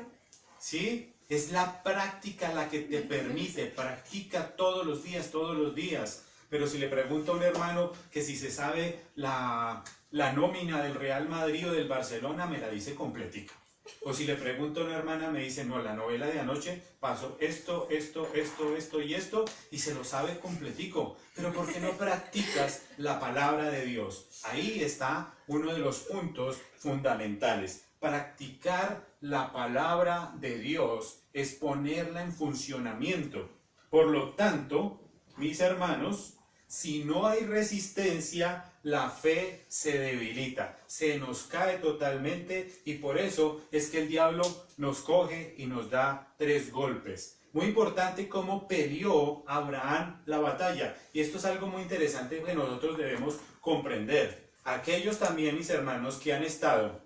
¿Sí? Es la práctica la que te permite, practica todos los días, todos los días. Pero si le pregunto a un hermano que si se sabe la nómina del Real Madrid o del Barcelona, me la dice completica. O si le pregunto a una hermana, me dice, no, la novela de anoche pasó esto y esto, y se lo sabe completico. Pero ¿por qué no practicas la palabra de Dios? Ahí está uno de los puntos fundamentales. Practicar la palabra de Dios es ponerla en funcionamiento. Por lo tanto, mis hermanos, si no hay resistencia, la fe se debilita, se nos cae totalmente, y por eso es que el diablo nos coge y nos da 3 golpes. Muy importante cómo peleó Abraham la batalla, y esto es algo muy interesante que nosotros debemos comprender. Aquellos también, mis hermanos, que han estado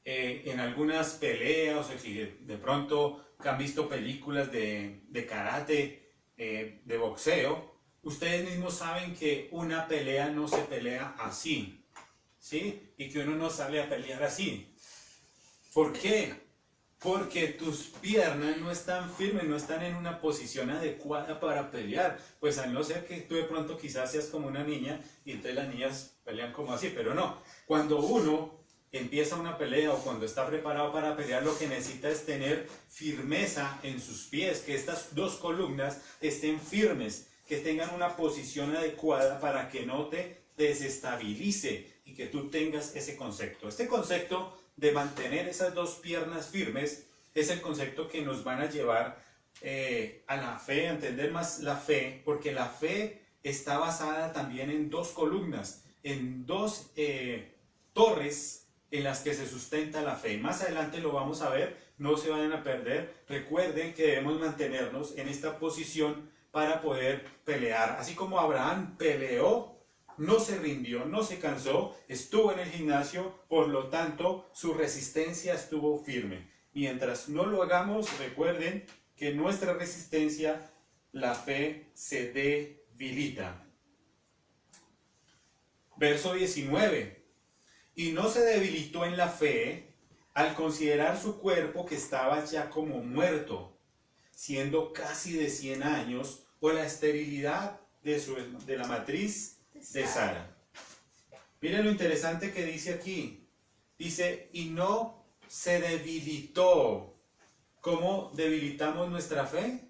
en algunas peleas, o si de pronto que han visto películas de karate, de boxeo, ustedes mismos saben que una pelea no se pelea así, ¿sí? Y que uno no sale a pelear así. ¿Por qué? Porque tus piernas no están firmes, no están en una posición adecuada para pelear. Pues a no ser que tú de pronto quizás seas como una niña y entonces las niñas pelean como así, pero no. Cuando uno empieza una pelea o cuando está preparado para pelear, lo que necesita es tener firmeza en sus pies, que estas 2 columnas estén firmes, que tengan una posición adecuada para que no te desestabilice y que tú tengas ese concepto. Este concepto de mantener esas 2 piernas firmes es el concepto que nos van a llevar a la fe, a entender más la fe, porque la fe está basada también en 2 columnas, en 2 torres en las que se sustenta la fe. Más adelante lo vamos a ver, no se vayan a perder. Recuerden que debemos mantenernos en esta posición para poder pelear. Así como Abraham peleó, no se rindió, no se cansó, estuvo en el gimnasio, por lo tanto su resistencia estuvo firme. Mientras no lo hagamos, recuerden que nuestra resistencia, la fe se debilita. Verso 19. Y no se debilitó en la fe al considerar su cuerpo que estaba ya como muerto, siendo casi de 100 años, o la esterilidad de la matriz de Sara. Miren lo interesante que dice aquí. Dice, y no se debilitó. ¿Cómo debilitamos nuestra fe?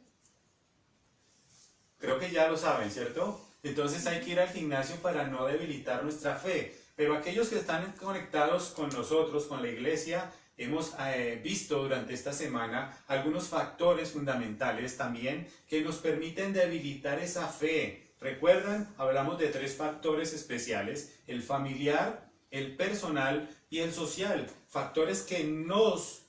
Creo que ya lo saben, ¿cierto? Entonces hay que ir al gimnasio para no debilitar nuestra fe. Pero aquellos que están conectados con nosotros, con la iglesia, hemos visto durante esta semana algunos factores fundamentales también que nos permiten debilitar esa fe. ¿Recuerdan? Hablamos de 3 factores especiales: el familiar, el personal y el social. Factores que nos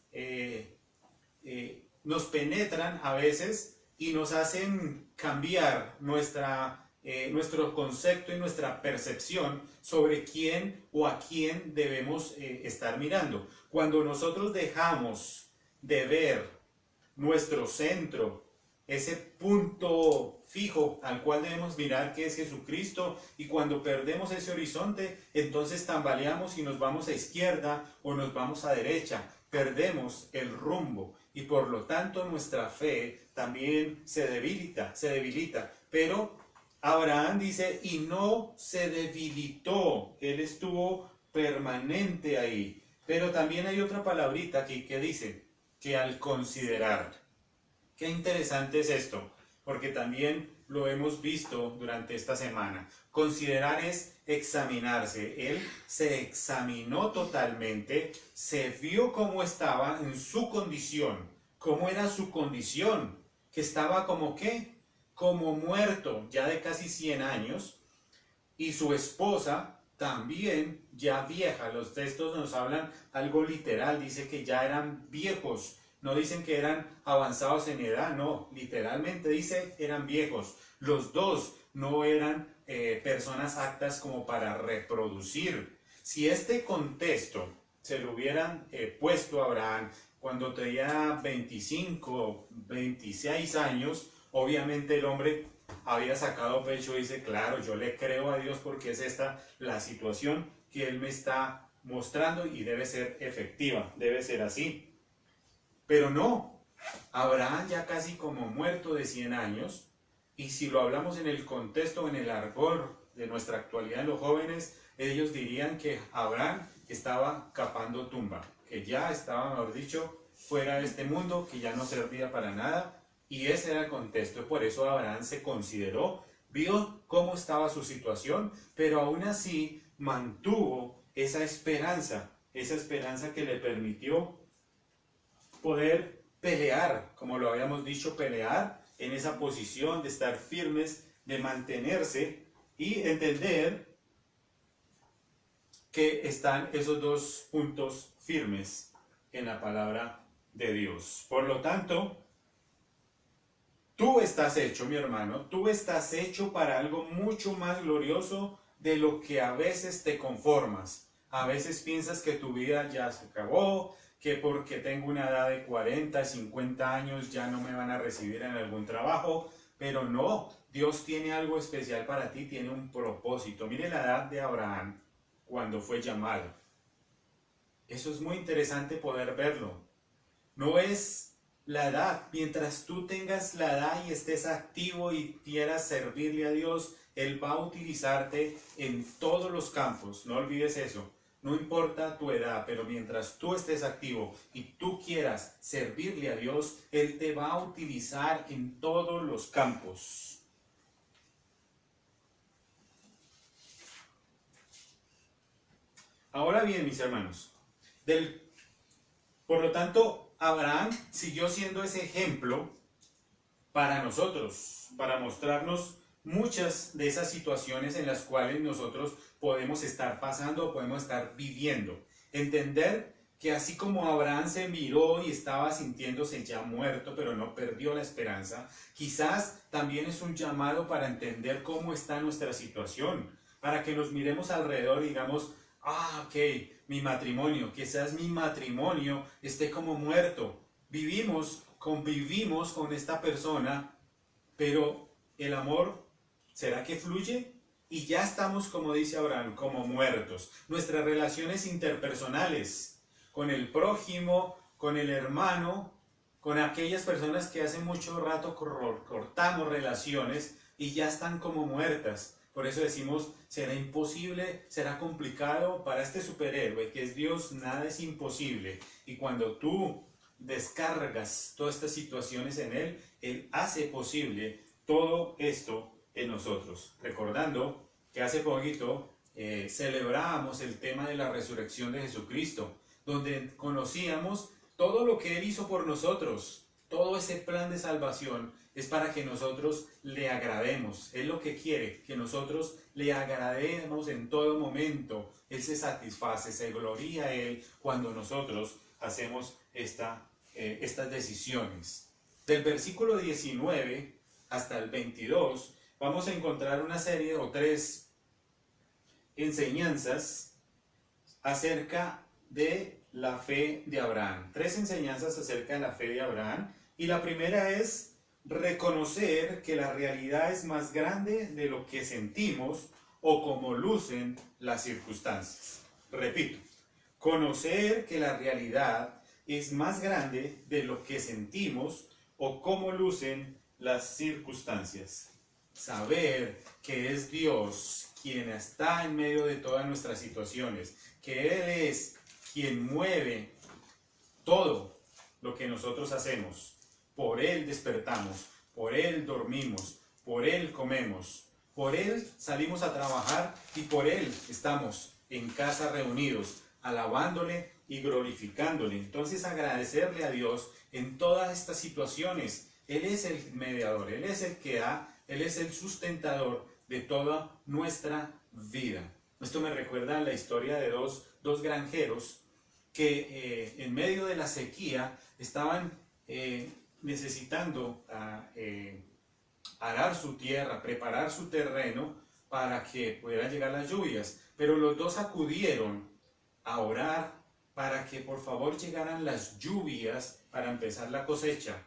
penetran a veces y nos hacen cambiar nuestro concepto y nuestra percepción sobre quién o a quién debemos estar mirando. Cuando nosotros dejamos de ver nuestro centro, ese punto fijo al cual debemos mirar, que es Jesucristo, y cuando perdemos ese horizonte, entonces tambaleamos y nos vamos a izquierda o nos vamos a derecha, perdemos el rumbo y por lo tanto nuestra fe también se debilita. Pero Abraham dice, y no se debilitó, él estuvo permanente ahí. Pero también hay otra palabrita aquí que dice, que al considerar. Qué interesante es esto, porque también lo hemos visto durante esta semana. Considerar es examinarse. Él se examinó totalmente, se vio cómo estaba en su condición, cómo era su condición, que estaba como ¿qué? Como muerto, ya de casi 100 años, y su esposa también ya vieja. Los textos nos hablan algo literal, dice que ya eran viejos, no dicen que eran avanzados en edad, no, literalmente dice eran viejos. Los dos no eran personas aptas como para reproducir. Si este contexto se lo hubieran puesto a Abraham cuando tenía 25, 26 años, obviamente el hombre había sacado pecho y dice, claro, yo le creo a Dios porque es esta la situación que Él me está mostrando y debe ser efectiva, debe ser así. Pero no, Abraham ya casi como muerto de 100 años, y si lo hablamos en el contexto, en el argot de nuestra actualidad en los jóvenes, ellos dirían que Abraham estaba capando tumba, que ya estaba, mejor dicho, fuera de este mundo, que ya no servía para nada, y ese era el contexto. Por eso Abraham se consideró, vio cómo estaba su situación, pero aún así mantuvo esa esperanza que le permitió poder pelear, como lo habíamos dicho, pelear en esa posición de estar firmes, de mantenerse y entender que están esos dos puntos firmes en la palabra de Dios. Por lo tanto, tú estás hecho, mi hermano, tú estás hecho para algo mucho más glorioso de lo que a veces te conformas. A veces piensas que tu vida ya se acabó, que porque tengo una edad de 40, 50 años ya no me van a recibir en algún trabajo, pero no, Dios tiene algo especial para ti, tiene un propósito. Mire la edad de Abraham cuando fue llamado. Eso es muy interesante poder verlo. No es la edad, mientras tú tengas la edad y estés activo y quieras servirle a Dios, Él va a utilizarte en todos los campos, no olvides eso. No importa tu edad, pero mientras tú estés activo y tú quieras servirle a Dios, Él te va a utilizar en todos los campos. Ahora bien, mis hermanos, por lo tanto, Abraham siguió siendo ese ejemplo para nosotros, para mostrarnos muchas de esas situaciones en las cuales nosotros podemos estar pasando o podemos estar viviendo. Entender que así como Abraham se miró y estaba sintiéndose ya muerto, pero no perdió la esperanza, quizás también es un llamado para entender cómo está nuestra situación, para que nos miremos alrededor y digamos, ok, mi matrimonio, quizás mi matrimonio esté como muerto. Convivimos con esta persona, pero el amor, ¿será que fluye? Y ya estamos, como dice Abraham, como muertos. Nuestras relaciones interpersonales, con el prójimo, con el hermano, con aquellas personas que hace mucho rato cortamos relaciones y ya están como muertas. Por eso decimos, será imposible, será complicado para este superhéroe que es Dios, nada es imposible. Y cuando tú descargas todas estas situaciones en Él, Él hace posible todo esto en nosotros. Recordando que hace poquito celebrábamos el tema de la resurrección de Jesucristo, donde conocíamos todo lo que Él hizo por nosotros. Todo ese plan de salvación es para que nosotros le agrademos. Él lo que quiere, que nosotros le agrademos en todo momento. Él se satisface, se gloria a Él cuando nosotros hacemos estas decisiones. Del versículo 19 hasta el 22 vamos a encontrar una serie o 3 enseñanzas acerca de la fe de Abraham. 3 enseñanzas acerca de la fe de Abraham. Y la primera es reconocer que la realidad es más grande de lo que sentimos o como lucen las circunstancias. Repito, conocer que la realidad es más grande de lo que sentimos o como lucen las circunstancias. Saber que es Dios quien está en medio de todas nuestras situaciones, que Él es quien mueve todo lo que nosotros hacemos. Por Él despertamos, por Él dormimos, por Él comemos, Por Él salimos a trabajar y por Él estamos en casa reunidos, alabándole y glorificándole. Entonces agradecerle a Dios en todas estas situaciones. Él es el mediador, Él es el que da, Él es el sustentador de toda nuestra vida. Esto me recuerda a la historia de dos granjeros que en medio de la sequía estaban necesitando arar su tierra, preparar su terreno para que pudieran llegar las lluvias. Pero los dos acudieron a orar para que por favor llegaran las lluvias para empezar la cosecha.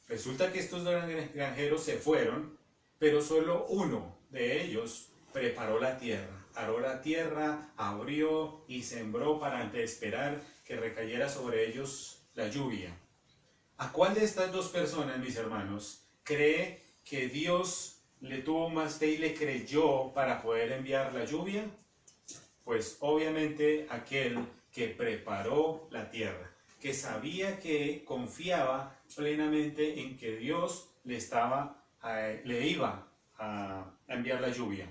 Resulta que estos dos granjeros se fueron, pero solo uno de ellos preparó la tierra. Aró la tierra, abrió y sembró para esperar que recayera sobre ellos la lluvia. ¿A cuál de estas dos personas, mis hermanos, cree que Dios le tuvo más fe y le creyó para poder enviar la lluvia? Pues obviamente aquel que preparó la tierra, que sabía, que confiaba plenamente en que Dios le iba a enviar la lluvia.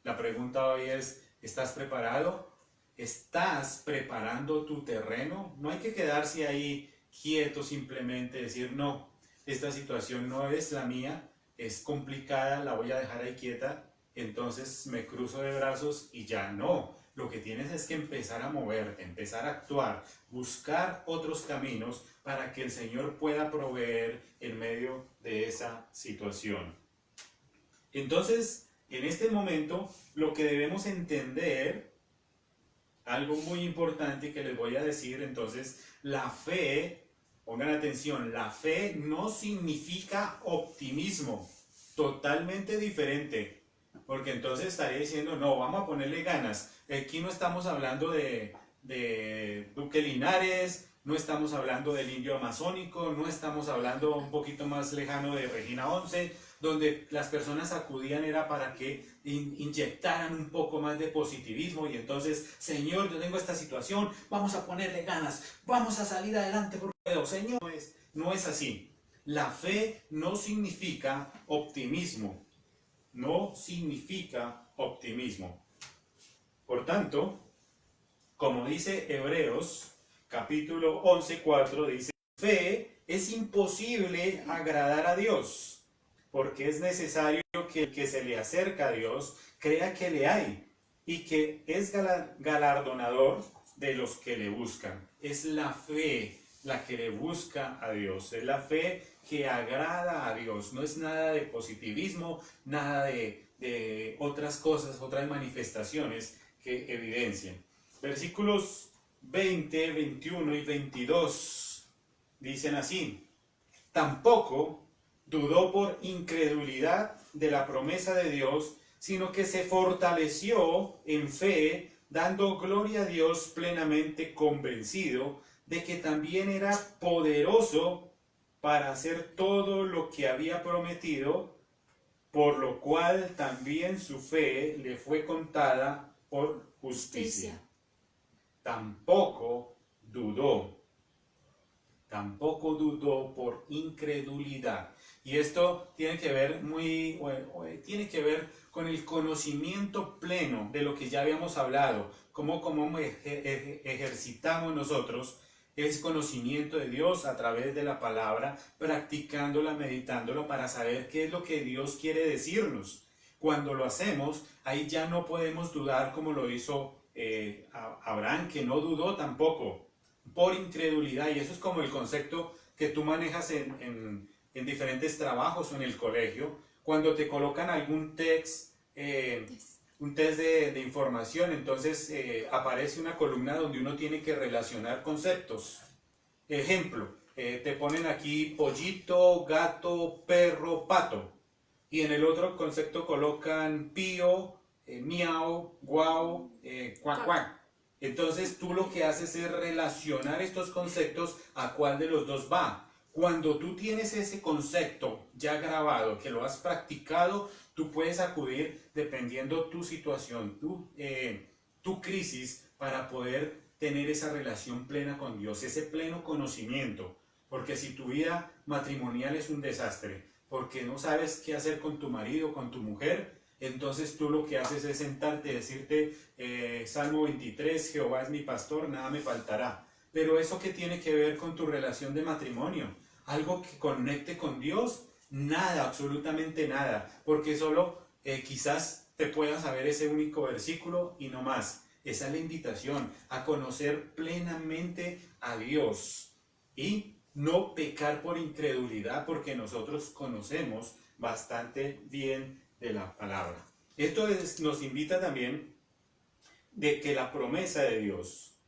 La pregunta hoy es, ¿estás preparado? ¿Estás preparando tu terreno? No hay que quedarse ahí quieto, simplemente decir, no, esta situación no es la mía, es complicada, la voy a dejar ahí quieta, entonces me cruzo de brazos y ya no. Lo que tienes es que empezar a moverte, empezar a actuar, buscar otros caminos para que el Señor pueda proveer en medio de esa situación. Entonces, en este momento, lo que debemos entender, algo muy importante que les voy a decir, entonces, la fe, pongan atención, la fe no significa optimismo, totalmente diferente, porque entonces estaría diciendo, no, vamos a ponerle ganas. Aquí no estamos hablando de Duque Linares, no estamos hablando del indio amazónico, no estamos hablando un poquito más lejano de Regina 11, donde las personas acudían era para que inyectaran un poco más de positivismo y entonces, Señor, yo tengo esta situación, vamos a ponerle ganas, vamos a salir adelante porque puedo. Señor, no es así. La fe no significa optimismo, no significa optimismo. Por tanto, como dice Hebreos, capítulo 11:4, dice, fe es imposible agradar a Dios, porque es necesario que el que se le acerca a Dios crea que le hay y que es galardonador de los que le buscan. Es la fe la que le busca a Dios, es la fe que agrada a Dios, no es nada de positivismo, nada de otras cosas, otras manifestaciones que evidencian. Versículos 20, 21 y 22 dicen así, tampoco dudó por incredulidad de la promesa de Dios, sino que se fortaleció en fe, dando gloria a Dios plenamente convencido de que también era poderoso para hacer todo lo que había prometido, por lo cual también su fe le fue contada por justicia. Tampoco dudó por incredulidad. Y esto tiene que ver tiene que ver con el conocimiento pleno de lo que ya habíamos hablado, cómo ejercitamos nosotros ese conocimiento de Dios a través de la palabra, practicándola, meditándola para saber qué es lo que Dios quiere decirnos. Cuando lo hacemos, ahí ya no podemos dudar como lo hizo Abraham, que no dudó tampoco por incredulidad, y eso es como el concepto que tú manejas en diferentes trabajos o en el colegio, cuando te colocan algún un test de información, entonces aparece una columna donde uno tiene que relacionar conceptos. Ejemplo, te ponen aquí pollito, gato, perro, pato, y en el otro concepto colocan pío, miau, guau, cuac, cuac. Entonces tú lo que haces es relacionar estos conceptos a cuál de los dos va. Cuando tú tienes ese concepto ya grabado, que lo has practicado, tú puedes acudir dependiendo tu situación, tu crisis, para poder tener esa relación plena con Dios, ese pleno conocimiento. Porque si tu vida matrimonial es un desastre, porque no sabes qué hacer con tu marido, con tu mujer, entonces tú lo que haces es sentarte y decirte, Salmo 23, Jehová es mi pastor, nada me faltará. Pero eso que tiene que ver con tu relación de matrimonio, algo que conecte con Dios, nada, absolutamente nada, porque solo quizás te puedas saber ese único versículo y no más. Esa es la invitación a conocer plenamente a Dios y no pecar por incredulidad, porque nosotros conocemos bastante bien de la palabra. Esto nos invita también de que la promesa de Dios,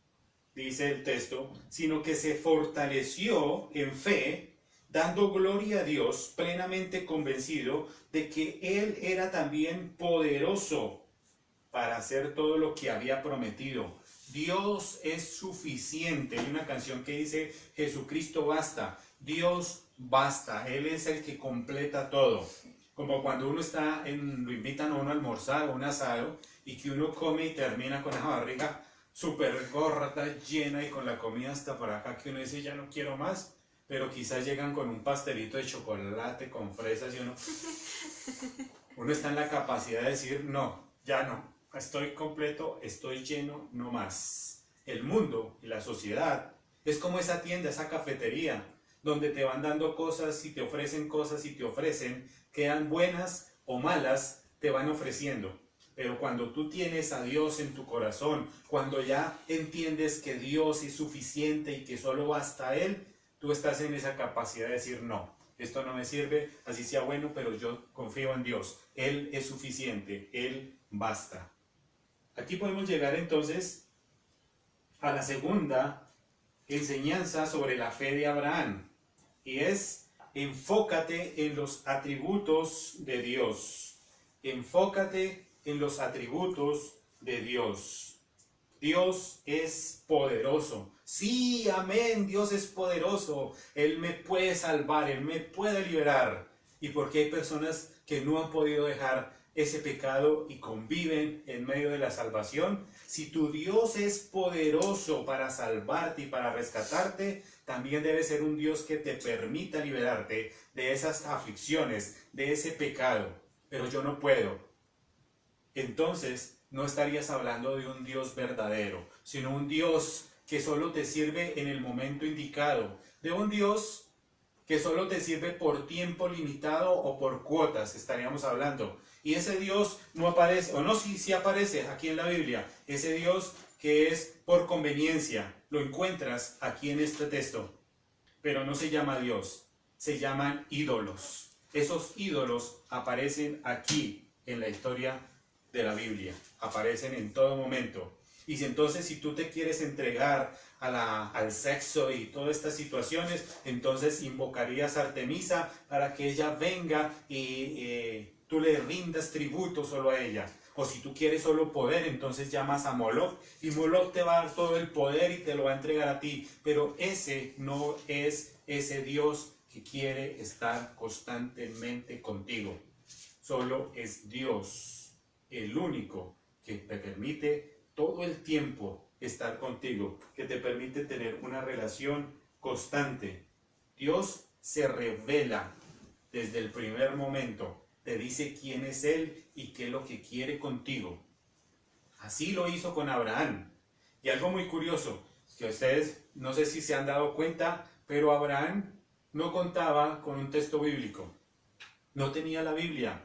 dice el texto, sino que se fortaleció en fe, dando gloria a Dios, plenamente convencido de que Él era también poderoso para hacer todo lo que había prometido. Dios es suficiente. Hay una canción que dice, Jesucristo basta. Dios basta. Él es el que completa todo. Como cuando uno lo invitan a uno a almorzar o un asado y que uno come y termina con la barriga súper gorda, llena y con la comida hasta por acá que uno dice ya no quiero más, pero quizás llegan con un pastelito de chocolate con fresas y uno está en la capacidad de decir no, ya no, estoy completo, estoy lleno, no más. El mundo y la sociedad es como esa tienda, esa cafetería, donde te van dando cosas y te ofrecen cosas y te ofrecen, quedan buenas o malas, te van ofreciendo. Pero cuando tú tienes a Dios en tu corazón, cuando ya entiendes que Dios es suficiente y que solo basta Él, tú estás en esa capacidad de decir no, esto no me sirve, así sea bueno, pero yo confío en Dios. Él es suficiente, Él basta. Aquí podemos llegar entonces a la segunda enseñanza sobre la fe de Abraham, y es enfócate en los atributos de Dios. Enfócate en los atributos de Dios. Dios es poderoso. Sí, amén, Dios es poderoso. Él me puede salvar, Él me puede liberar. Y porque hay personas que no han podido dejar ese pecado y conviven en medio de la salvación. Si tu Dios es poderoso para salvarte y para rescatarte, también debe ser un Dios que te permita liberarte de esas aflicciones, de ese pecado. Pero yo no puedo. Entonces no estarías hablando de un Dios verdadero, sino un Dios que solo te sirve en el momento indicado, de un Dios que solo te sirve por tiempo limitado o por cuotas, estaríamos hablando. Y ese Dios no aparece, o no, sí aparece aquí en la Biblia, ese Dios que es por conveniencia, lo encuentras aquí en este texto, pero no se llama Dios, se llaman ídolos. Esos ídolos aparecen aquí en la historia de la Biblia, aparecen en todo momento. Y si entonces si tú te quieres entregar al sexo y todas estas situaciones, entonces invocarías a Artemisa para que ella venga y tú le rindas tributo solo a ella. O si tú quieres solo poder, entonces llamas a Moloch y Moloch te va a dar todo el poder y te lo va a entregar a ti. Pero ese no es ese Dios que quiere estar constantemente contigo. Solo es Dios, el único que te permite todo el tiempo estar contigo, que te permite tener una relación constante. Dios se revela desde el primer momento, te dice quién es Él y qué es lo que quiere contigo. Así lo hizo con Abraham. Y algo muy curioso, que ustedes no sé si se han dado cuenta, pero Abraham no contaba con un texto bíblico, no tenía la Biblia.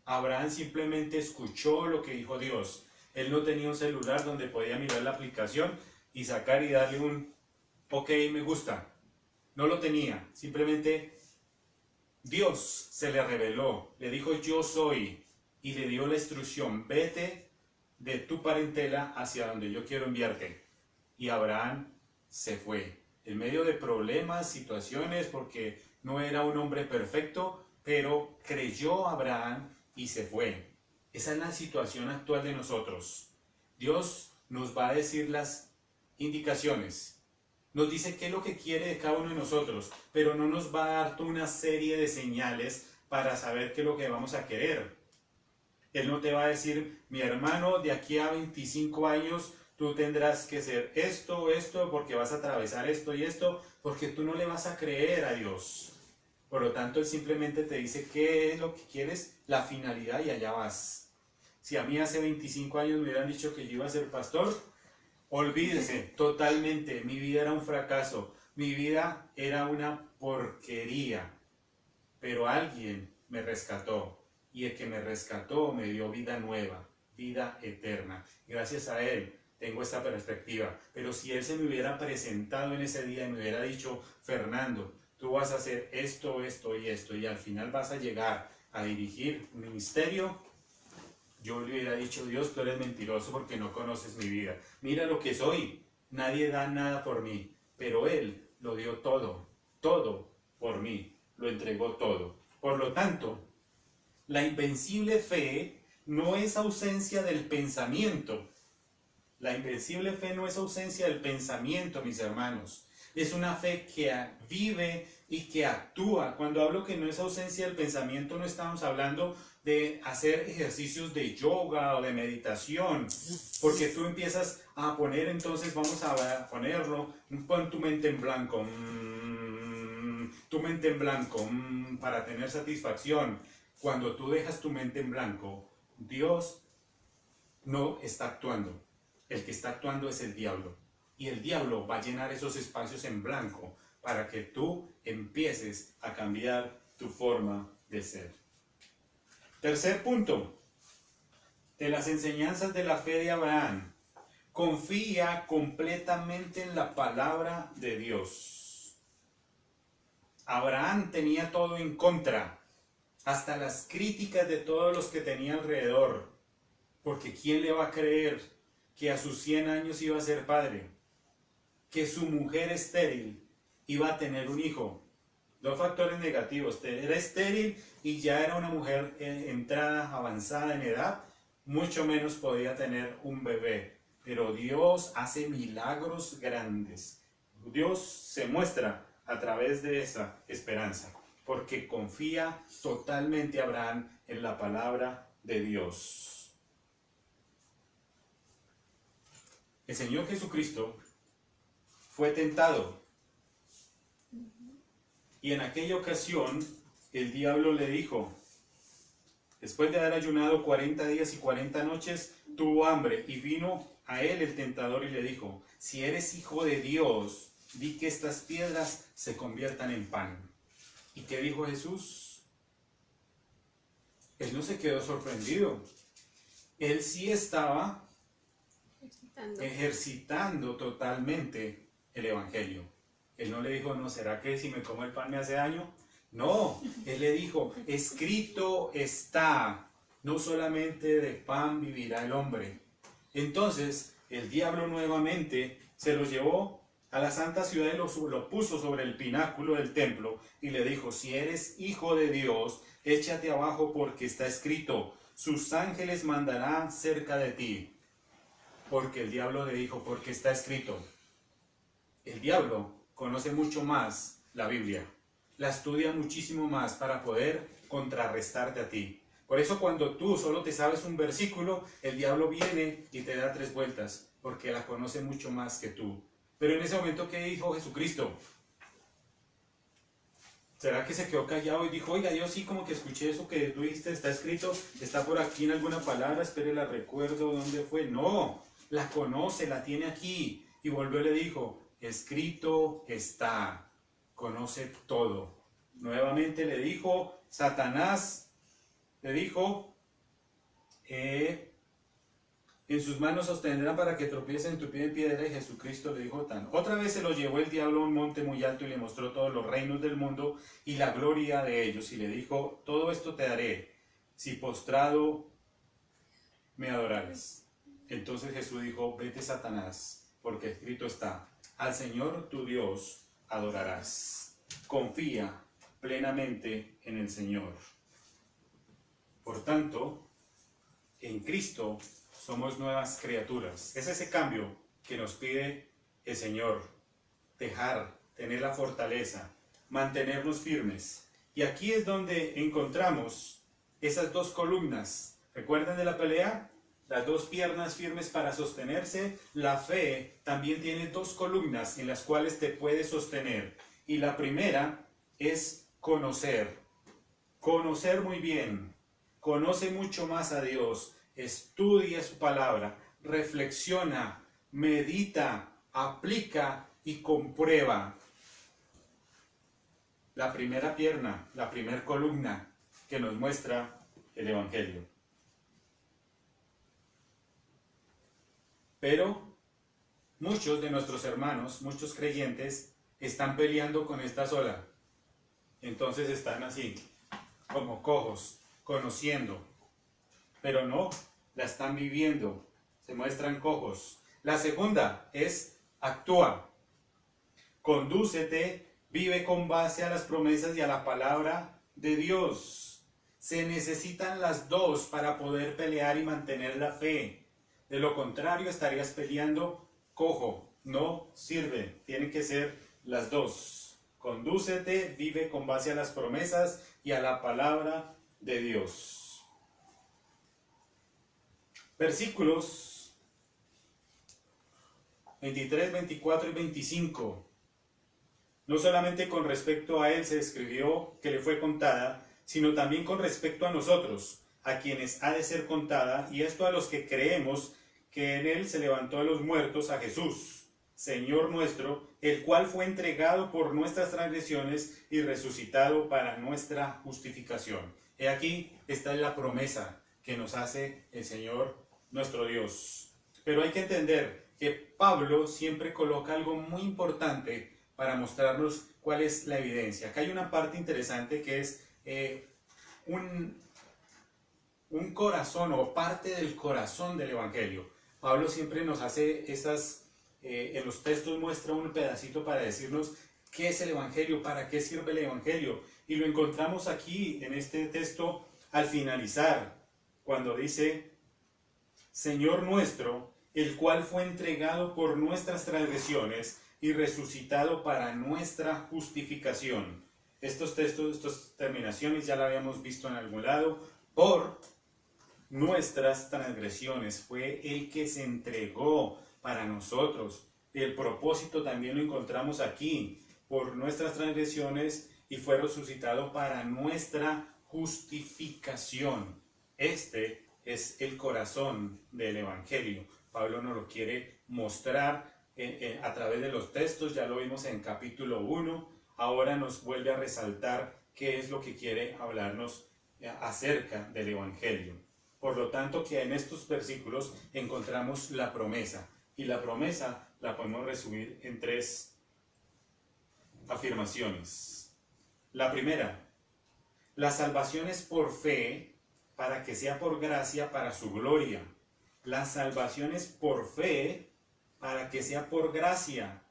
Abraham simplemente escuchó lo que dijo Dios. Él no tenía un celular donde podía mirar la aplicación y sacar y darle un ok, me gusta. No lo tenía. Simplemente Dios se le reveló. Le dijo yo soy. Y le dio la instrucción. Vete de tu parentela hacia donde yo quiero enviarte. Y Abraham se fue. En medio de problemas, situaciones, porque no era un hombre perfecto, pero creyó Abraham y se fue. Esa es la situación actual de nosotros. Dios nos va a decir las indicaciones. Nos dice qué es lo que quiere de cada uno de nosotros, pero no nos va a dar toda una serie de señales para saber qué es lo que vamos a querer. Él no te va a decir, mi hermano, de aquí a 25 años tú tendrás que ser esto, porque vas a atravesar esto y esto, porque tú no le vas a creer a Dios. Por lo tanto, Él simplemente te dice qué es lo que quieres, la finalidad y allá vas. Si a mí hace 25 años me hubieran dicho que yo iba a ser pastor, olvídese, totalmente, mi vida era un fracaso, mi vida era una porquería, pero alguien me rescató y el que me rescató me dio vida nueva, vida eterna. Gracias a Él tengo esta perspectiva, pero si Él se me hubiera presentado en ese día y me hubiera dicho, Fernando, tú vas a hacer esto, esto y esto y al final vas a llegar a dirigir un ministerio, yo le hubiera dicho, Dios, tú eres mentiroso porque no conoces mi vida. Mira lo que soy. Nadie da nada por mí. Pero Él lo dio todo. Todo por mí. Lo entregó todo. Por lo tanto, la invencible fe no es ausencia del pensamiento. La invencible fe no es ausencia del pensamiento, mis hermanos. Es una fe que vive y que actúa. Cuando hablo que no es ausencia del pensamiento, no estamos hablando de hacer ejercicios de yoga o de meditación, porque tú empiezas a poner, entonces vamos a ponerlo, pon tu mente en blanco, tu mente en blanco, para tener satisfacción. Cuando tú dejas tu mente en blanco, Dios no está actuando. El que está actuando es el diablo. Y el diablo va a llenar esos espacios en blanco para que tú empieces a cambiar tu forma de ser. Tercer punto, de las enseñanzas de la fe de Abraham. Confía completamente en la palabra de Dios. Abraham tenía todo en contra, hasta las críticas de todos los que tenía alrededor. Porque ¿quién le va a creer que a sus 100 años iba a ser padre? Que su mujer estéril iba a tener un hijo. Dos factores negativos, era estéril y ya era una mujer entrada, avanzada en edad, mucho menos podía tener un bebé. Pero Dios hace milagros grandes. Dios se muestra a través de esa esperanza, porque confía totalmente Abraham en la palabra de Dios. El Señor Jesucristo fue tentado. Y en aquella ocasión, el diablo le dijo, después de haber ayunado 40 días y 40 noches, tuvo hambre y vino a él el tentador y le dijo, si eres hijo de Dios, di que estas piedras se conviertan en pan. ¿Y qué dijo Jesús? Él no se quedó sorprendido. Él sí estaba ejercitando totalmente el evangelio. Él no le dijo, no, ¿será que si me como el pan me hace daño? No, Él le dijo, escrito está, no solamente de pan vivirá el hombre. Entonces, el diablo nuevamente se lo llevó a la santa ciudad y lo puso sobre el pináculo del templo y le dijo, si eres hijo de Dios, échate abajo porque está escrito, sus ángeles mandarán cerca de ti. Porque el diablo le dijo, porque está escrito. El diablo conoce mucho más la Biblia, la estudia muchísimo más para poder contrarrestarte a ti. Por eso cuando tú solo te sabes un versículo, el diablo viene y te da 3 vueltas, porque la conoce mucho más que tú. Pero en ese momento, ¿qué dijo Jesucristo? ¿Será que se quedó callado y dijo, oiga, yo sí como que escuché eso que tú dijiste, está escrito, está por aquí en alguna palabra, espere, la recuerdo, ¿dónde fue? No, la conoce, la tiene aquí. Y volvió y le dijo, escrito está, conoce todo. Nuevamente le dijo, Satanás, le dijo, en sus manos sostendrán para que tropiece en tu pie en piedra, y Jesucristo le dijo tan. Otra vez se lo llevó el diablo a un monte muy alto y le mostró todos los reinos del mundo y la gloria de ellos. Y le dijo, todo esto te daré, si postrado me adorares. Entonces Jesús dijo, vete Satanás, porque escrito está, al Señor tu Dios adorarás. Confía plenamente en el Señor. Por tanto, en Cristo somos nuevas criaturas. Es ese cambio que nos pide el Señor. Tener la fortaleza, mantenernos firmes. Y aquí es donde encontramos esas 2 columnas. ¿Recuerdan de la pelea? Las 2 piernas firmes para sostenerse. La fe también tiene 2 columnas en las cuales te puede sostener. Y la primera es conocer. Conocer muy bien. Conoce mucho más a Dios. Estudia su palabra. Reflexiona, medita, aplica y comprueba. La primera pierna, la primera columna que nos muestra el Evangelio. Pero muchos de nuestros hermanos, muchos creyentes, están peleando con esta sola. Entonces están así, como cojos, conociendo. Pero no, la están viviendo, se muestran cojos. La segunda es actúa. Condúcete, vive con base a las promesas y a la palabra de Dios. Se necesitan las dos para poder pelear y mantener la fe. De lo contrario estarías peleando cojo, no sirve, tienen que ser las dos. Condúcete, vive con base a las promesas y a la palabra de Dios. Versículos 23, 24 y 25. No solamente con respecto a él se escribió que le fue contada, sino también con respecto a nosotros, a quienes ha de ser contada, y esto a los que creemos que en él se levantó a los muertos, a Jesús, Señor nuestro, el cual fue entregado por nuestras transgresiones y resucitado para nuestra justificación. He aquí, esta es la promesa que nos hace el Señor nuestro Dios. Pero hay que entender que Pablo siempre coloca algo muy importante para mostrarnos cuál es la evidencia. Acá hay una parte interesante que es un corazón o parte del corazón del Evangelio. Pablo siempre nos hace en los textos muestra un pedacito para decirnos qué es el Evangelio, para qué sirve el Evangelio. Y lo encontramos aquí en este texto al finalizar, cuando dice, Señor nuestro, el cual fue entregado por nuestras transgresiones y resucitado para nuestra justificación. Estos textos, estas terminaciones ya la habíamos visto en algún lado. Por nuestras transgresiones fue el que se entregó para nosotros. El propósito también lo encontramos aquí. Por nuestras transgresiones y fue resucitado para nuestra justificación. Este es el corazón del Evangelio. Pablo nos lo quiere mostrar a través de los textos. Ya lo vimos en capítulo 1. Ahora nos vuelve a resaltar qué es lo que quiere hablarnos acerca del Evangelio. Por lo tanto, que en estos versículos encontramos la promesa. Y la promesa la podemos resumir en 3 afirmaciones. La primera, la salvación es por fe, para que sea por gracia, para su gloria. La salvación es por fe, para que sea por gracia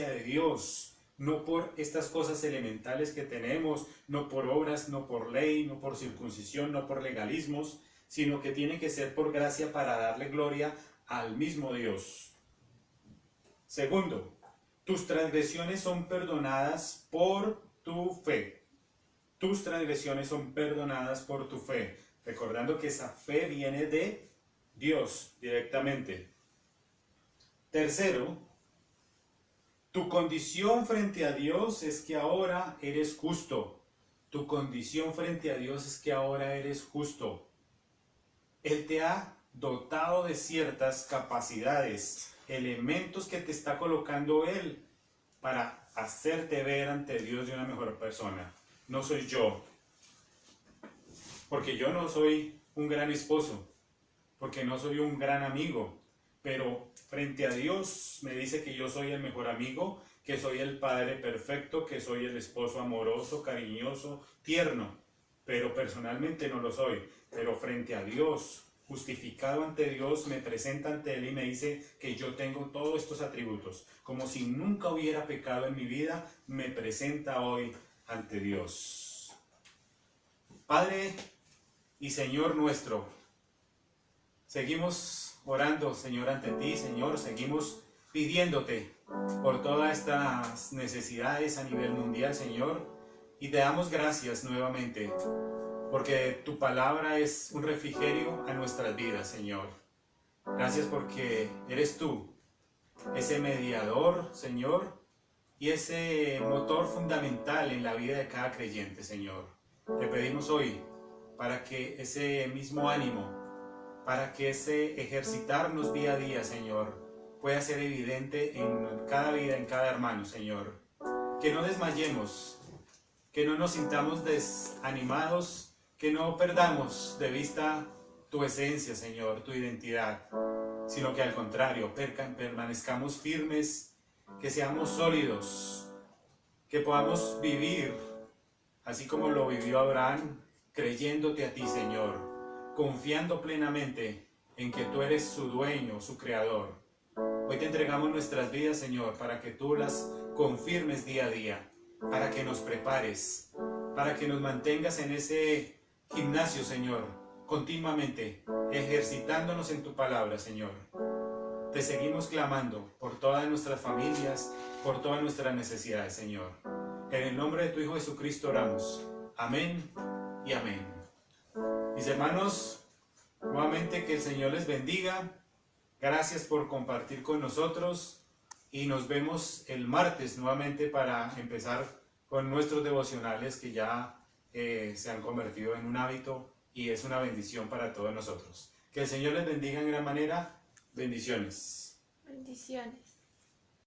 de Dios. No por estas cosas elementales que tenemos, no por obras, no por ley, no por circuncisión, no por legalismos, sino que tiene que ser por gracia para darle gloria al mismo Dios. Segundo, tus transgresiones son perdonadas por tu fe. Tus transgresiones son perdonadas por tu fe. Recordando que esa fe viene de Dios directamente. Tercero, tu condición frente a Dios es que ahora eres justo. Tu condición frente a Dios es que ahora eres justo. Él te ha dotado de ciertas capacidades, elementos que te está colocando Él para hacerte ver ante Dios de una mejor persona. No soy yo, porque yo no soy un gran esposo, porque no soy un gran amigo, pero frente a Dios me dice que yo soy el mejor amigo, que soy el padre perfecto, que soy el esposo amoroso, cariñoso, tierno, pero personalmente no lo soy. Pero frente a Dios, justificado ante Dios, me presenta ante Él y me dice que yo tengo todos estos atributos. Como si nunca hubiera pecado en mi vida, me presenta hoy ante Dios. Padre y Señor nuestro, seguimos orando, Señor, ante ti, Señor, seguimos pidiéndote por todas estas necesidades a nivel mundial, Señor, y te damos gracias nuevamente, porque tu palabra es un refrigerio a nuestras vidas, Señor. Gracias porque eres tú, ese mediador, Señor, y ese motor fundamental en la vida de cada creyente, Señor. Te pedimos hoy para que ese mismo ánimo, para que ese ejercitarnos día a día, Señor, pueda ser evidente en cada vida, en cada hermano, Señor. Que no desmayemos, que no nos sintamos desanimados, que no perdamos de vista tu esencia, Señor, tu identidad, sino que al contrario, permanezcamos firmes, que seamos sólidos, que podamos vivir así como lo vivió Abraham, creyéndote a ti, Señor, confiando plenamente en que tú eres su dueño, su creador. Hoy te entregamos nuestras vidas, Señor, para que tú las confirmes día a día, para que nos prepares, para que nos mantengas en ese gimnasio, Señor, continuamente, ejercitándonos en tu palabra, Señor. Te seguimos clamando por todas nuestras familias, por todas nuestras necesidades, Señor. En el nombre de tu Hijo Jesucristo oramos. Amén y amén. Mis hermanos, nuevamente que el Señor les bendiga. Gracias por compartir con nosotros y nos vemos el martes nuevamente para empezar con nuestros devocionales que ya se han convertido en un hábito y es una bendición para todos nosotros. Que el Señor les bendiga en gran manera. Bendiciones. Bendiciones.